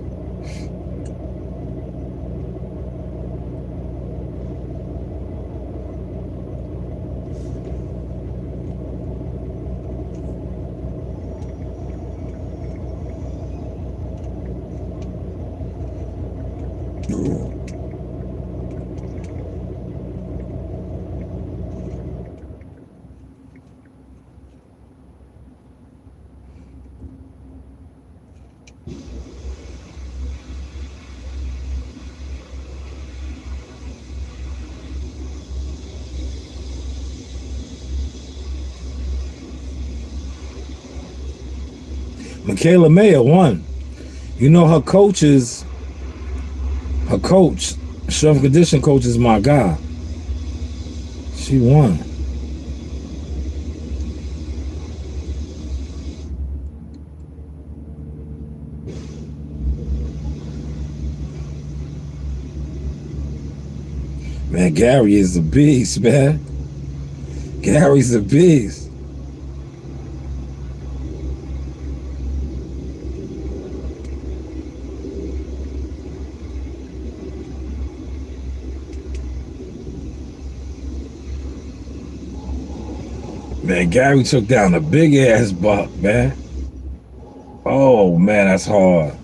Michaela Mayer won. You know her coach, strength condition coach, is my guy. She won. Man, Gary is a beast, man. Gary's a beast. Man, Gary took down a big ass buck, man. Oh man, that's hard.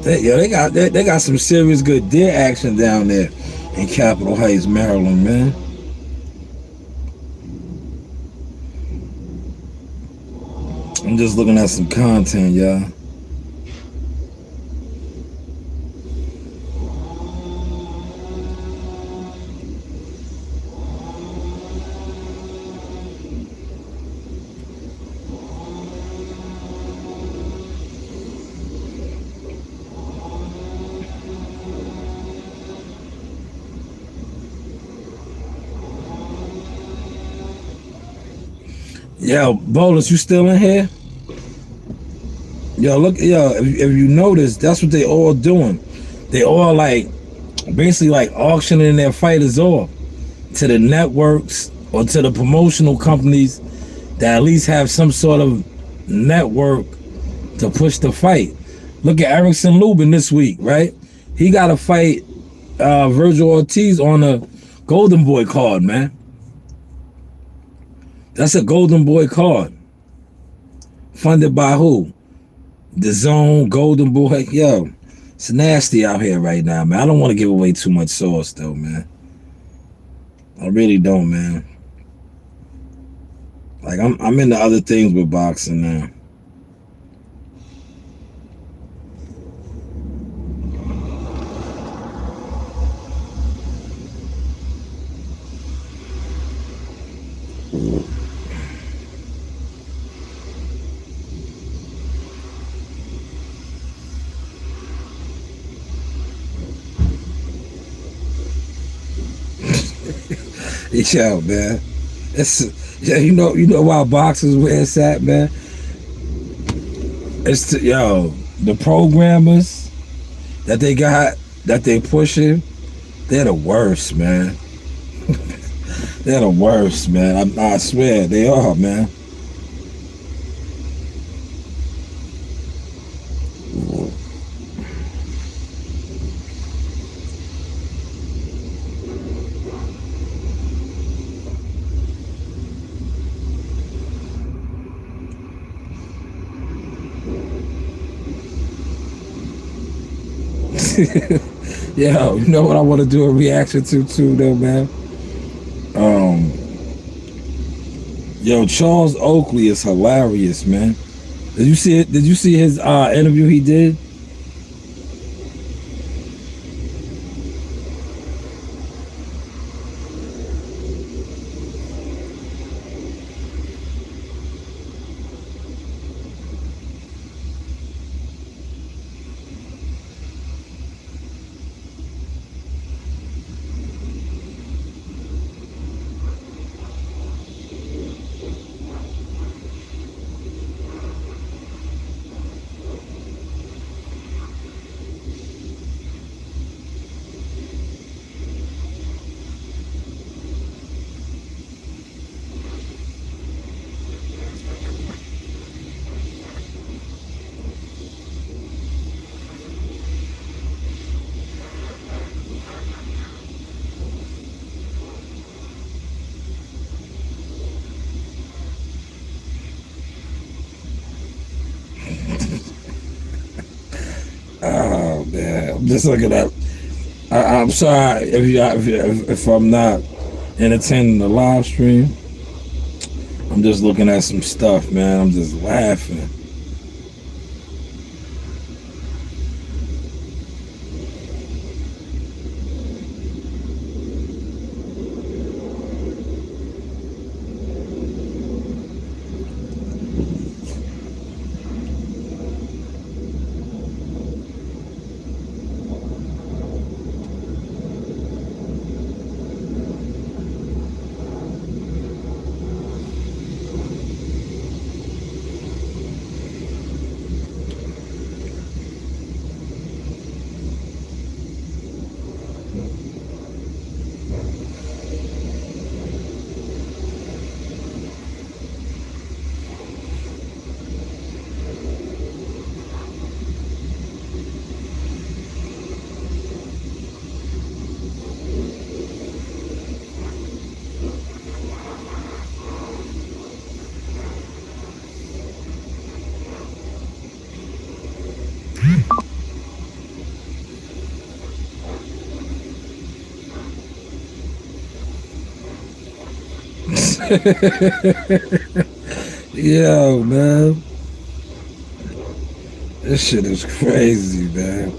They got some serious good deer action down there in Capitol Heights, Maryland, man. I'm just looking at some content, y'all. Yo, Bolus, you still in here? Yo, look, yo, if you notice, that's what they all doing. They all like basically like auctioning their fighters off to the networks or to the promotional companies that at least have some sort of network to push the fight. Look at Erickson Lubin this week, right? He got to fight Virgil Ortiz on a Golden Boy card, man. That's a Golden Boy card. Funded by who? The Zone, Golden Boy. Yo, it's nasty out here right now, man. I don't want to give away too much sauce, though, man. I really don't, man. Like, I'm into other things with boxing now. Yo, man. Yeah, you know why boxers where it's at, man? It's the programmers that they got, that they pushing, they're the worst, man. They're the worst, man. I swear they are, man. Yo, you know what I want to do a reaction to too, though, man? Yo, Charles Oakley is hilarious, man. Did you see it? Did you see his interview he did? Oh man, I'm just looking at. I'm sorry if I'm not entertaining the live stream. I'm just looking at some stuff, man. I'm just laughing. Yo, man. This shit is crazy, man.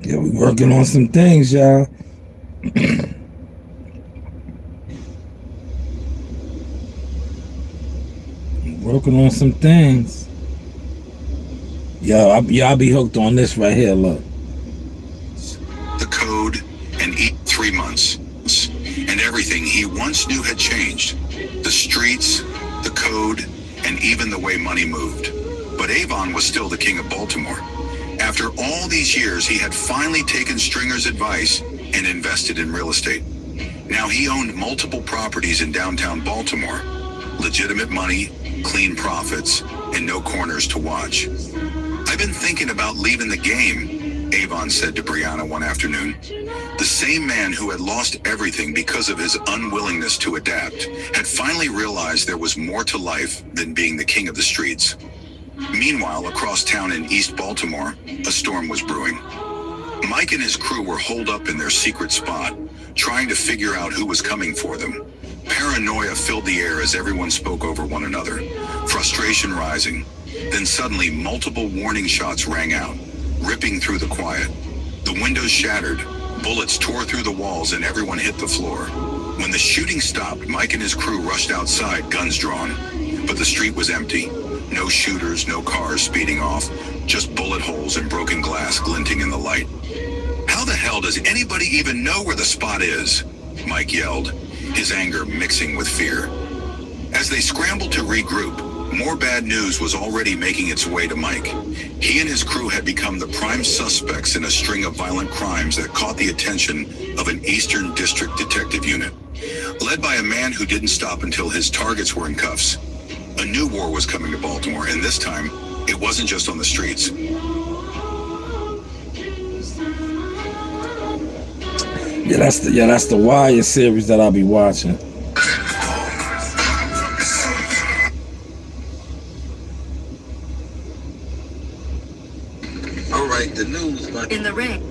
Yeah, we working on some things, y'all. Working on some things. Y'all be hooked on this right here, look. The code and 3 months. And everything he once knew had changed. The streets, the code, and even the way money moved. But Avon was still the king of Baltimore. After all these years, he had finally taken Stringer's advice and invested in real estate. Now he owned multiple properties in downtown Baltimore, Legitimate money, clean profits, and no corners to watch. I've been thinking about leaving the game, Avon said to Brianna one afternoon. The same man who had lost everything because of his unwillingness to adapt had finally realized there was more to life than being the king of the streets. Meanwhile, across town in East Baltimore, a storm was brewing. Mike and his crew were holed up in their secret spot, trying to figure out who was coming for them. Paranoia filled the air as everyone spoke over one another, frustration rising. Then suddenly, multiple warning shots rang out, ripping through the quiet. The windows shattered, bullets tore through the walls, and everyone hit the floor. When the shooting stopped, Mike and his crew rushed outside, guns drawn. But the street was empty. No shooters, no cars speeding off, just bullet holes and broken glass glinting in the light. How the hell does anybody even know where the spot is? Mike yelled, his anger mixing with fear. As they scrambled to regroup, more bad news was already making its way to Mike. He and his crew had become the prime suspects in a string of violent crimes that caught the attention of an Eastern District Detective Unit. Led by a man who didn't stop until his targets were in cuffs. A new war was coming to Baltimore, and this time, it wasn't just on the streets. Yeah, that's the Wire series that I'll be watching. All right, the news. In the ring.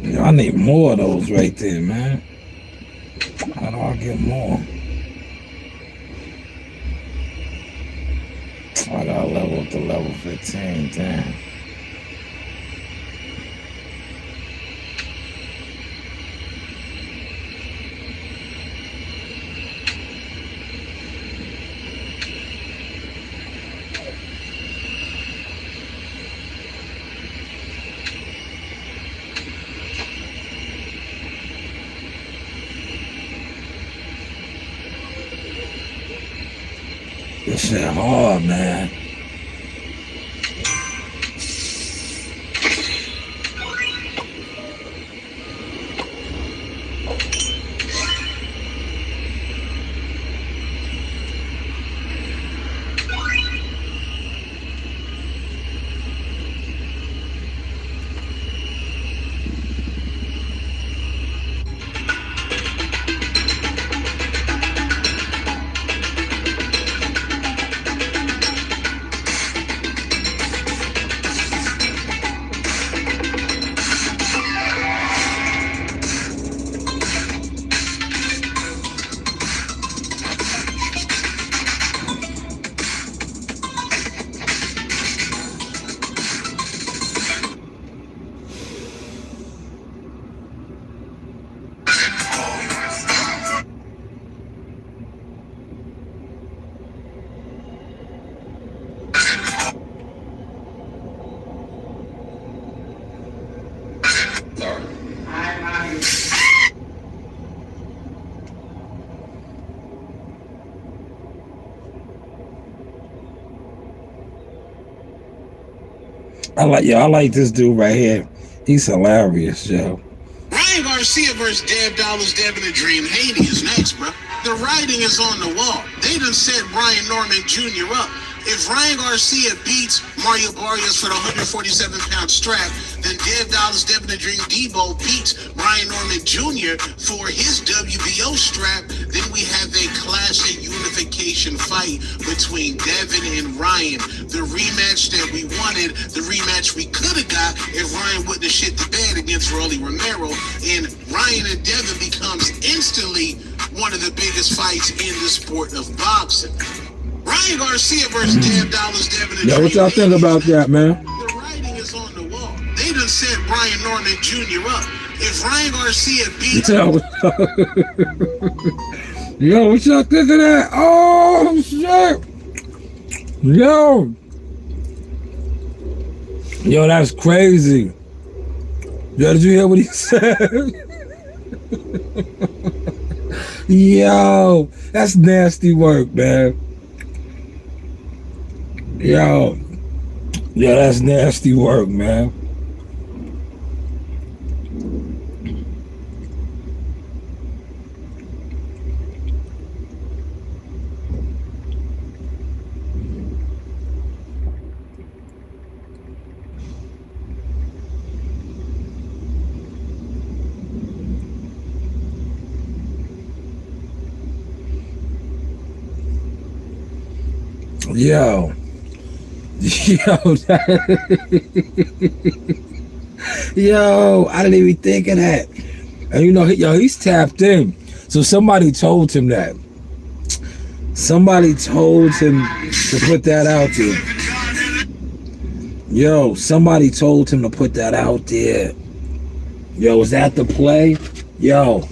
Yo, I need more of those right there, man. How do I get more? I got level up to level 15. Damn. This shit hard, man. I like this dude right here. He's hilarious, yo. Ryan Garcia versus Dev Dollars, Devin the Dream Haney is next, bro. The writing is on the wall. They done set Brian Norman Jr. up. If Ryan Garcia beats Mario Barrios for the 147-pound strap, then Dev Dollars, Devin the Dream Debo beats Brian Norman Jr. for his WBO strap, then we have a classic unification fight between Devin and Ryan. The rematch that we wanted, the rematch we could have got if Ryan wouldn't have shit the bed against Rolly Romero, and Ryan and Devin becomes instantly one of the biggest fights in the sport of boxing. Ryan Garcia versus Dev Dollars, Devin and Yo, what y'all think about that, man? The writing is on the wall. They done set Brian Norman Jr. up. If Ryan Garcia beats... Yo, what y'all think of that? Oh, shit. Yo, that's crazy. Yo, did you hear what he said? Yo, that's nasty work, man. Yo, that's nasty work, man. Yo, yo, I didn't even think of that. And you know, he's tapped in. So somebody told him that. Somebody told him to put that out there. Yo, somebody told him to put that out there. Yo, is that the play? Yo.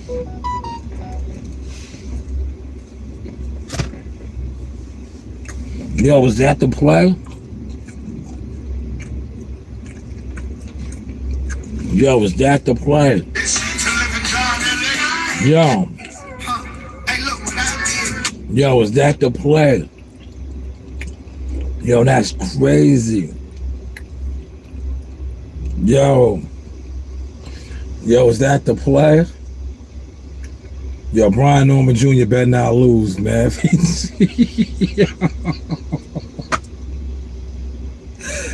Yo, was that the play? Yo, was that the play? Yo. Yo, was that the play? Yo, that's crazy. Yo. Yo, is that the play? Yo, Brian Norman Jr. better not lose, man.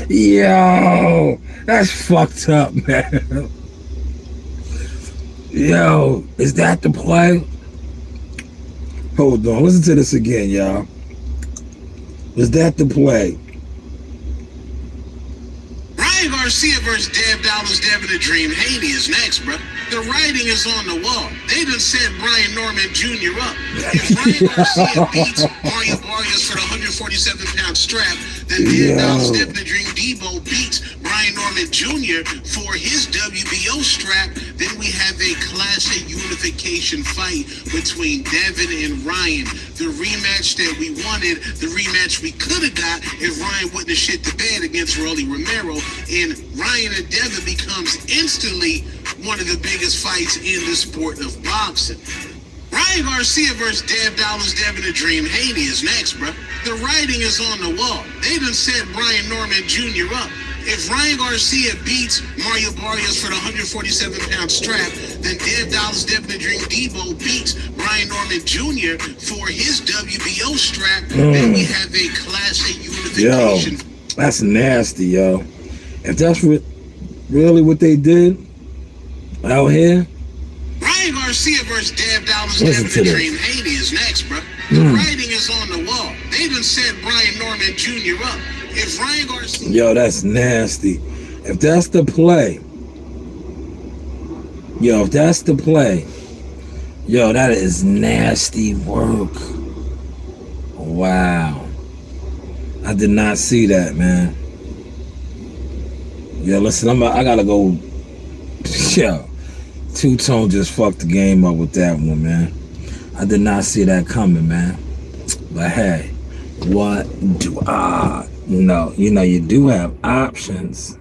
Yo, that's fucked up, man. Yo, is that the play? Hold on, listen to this again, y'all. Is that the play? Ryan Garcia versus Dab Dollars, Devin the Dream Haney is next, bro. The writing is on the wall. They done set Brian Norman Jr. up. If Ryan Garcia beats Mario Barrios for the 147-pound strap, then Dab Dollars, Devin the Dream Debo beats Brian Norman Jr. for his WBO strap, then we have a classic unification fight between Devin and Ryan. The rematch that we wanted, the rematch we could have got if Ryan wouldn't have shit the bed against Rolly Romero, and Ryan and Devin becomes instantly one of the biggest fights in the sport of boxing. Ryan Garcia versus Dab Dollars, Devin the Dream Haney is next, bro. The writing is on the wall. They done set Brian Norman Jr. up. If Ryan Garcia beats Mario Barrios for the 147-pound strap, then Dab Dollars, Devin the Dream Debo beats Brian Norman Jr. for his WBO strap, then we have a classic unification. Yo, that's nasty, yo. If that's really what they did out here. Ryan Garcia versus Dab Dollars, Devin the Dream Haney is next, bro. The writing is on the wall. They done set Brian Norman Jr. up. If Ryan Garcia... Yo, that's nasty. If that's the play. Yo, if that's the play. Yo, that is nasty work. Wow. I did not see that, man. Yo, listen, I gotta go. Yo, Two-Tone just fucked the game up with that one, man. I did not see that coming, man. But hey, what do I... You know, you do have options.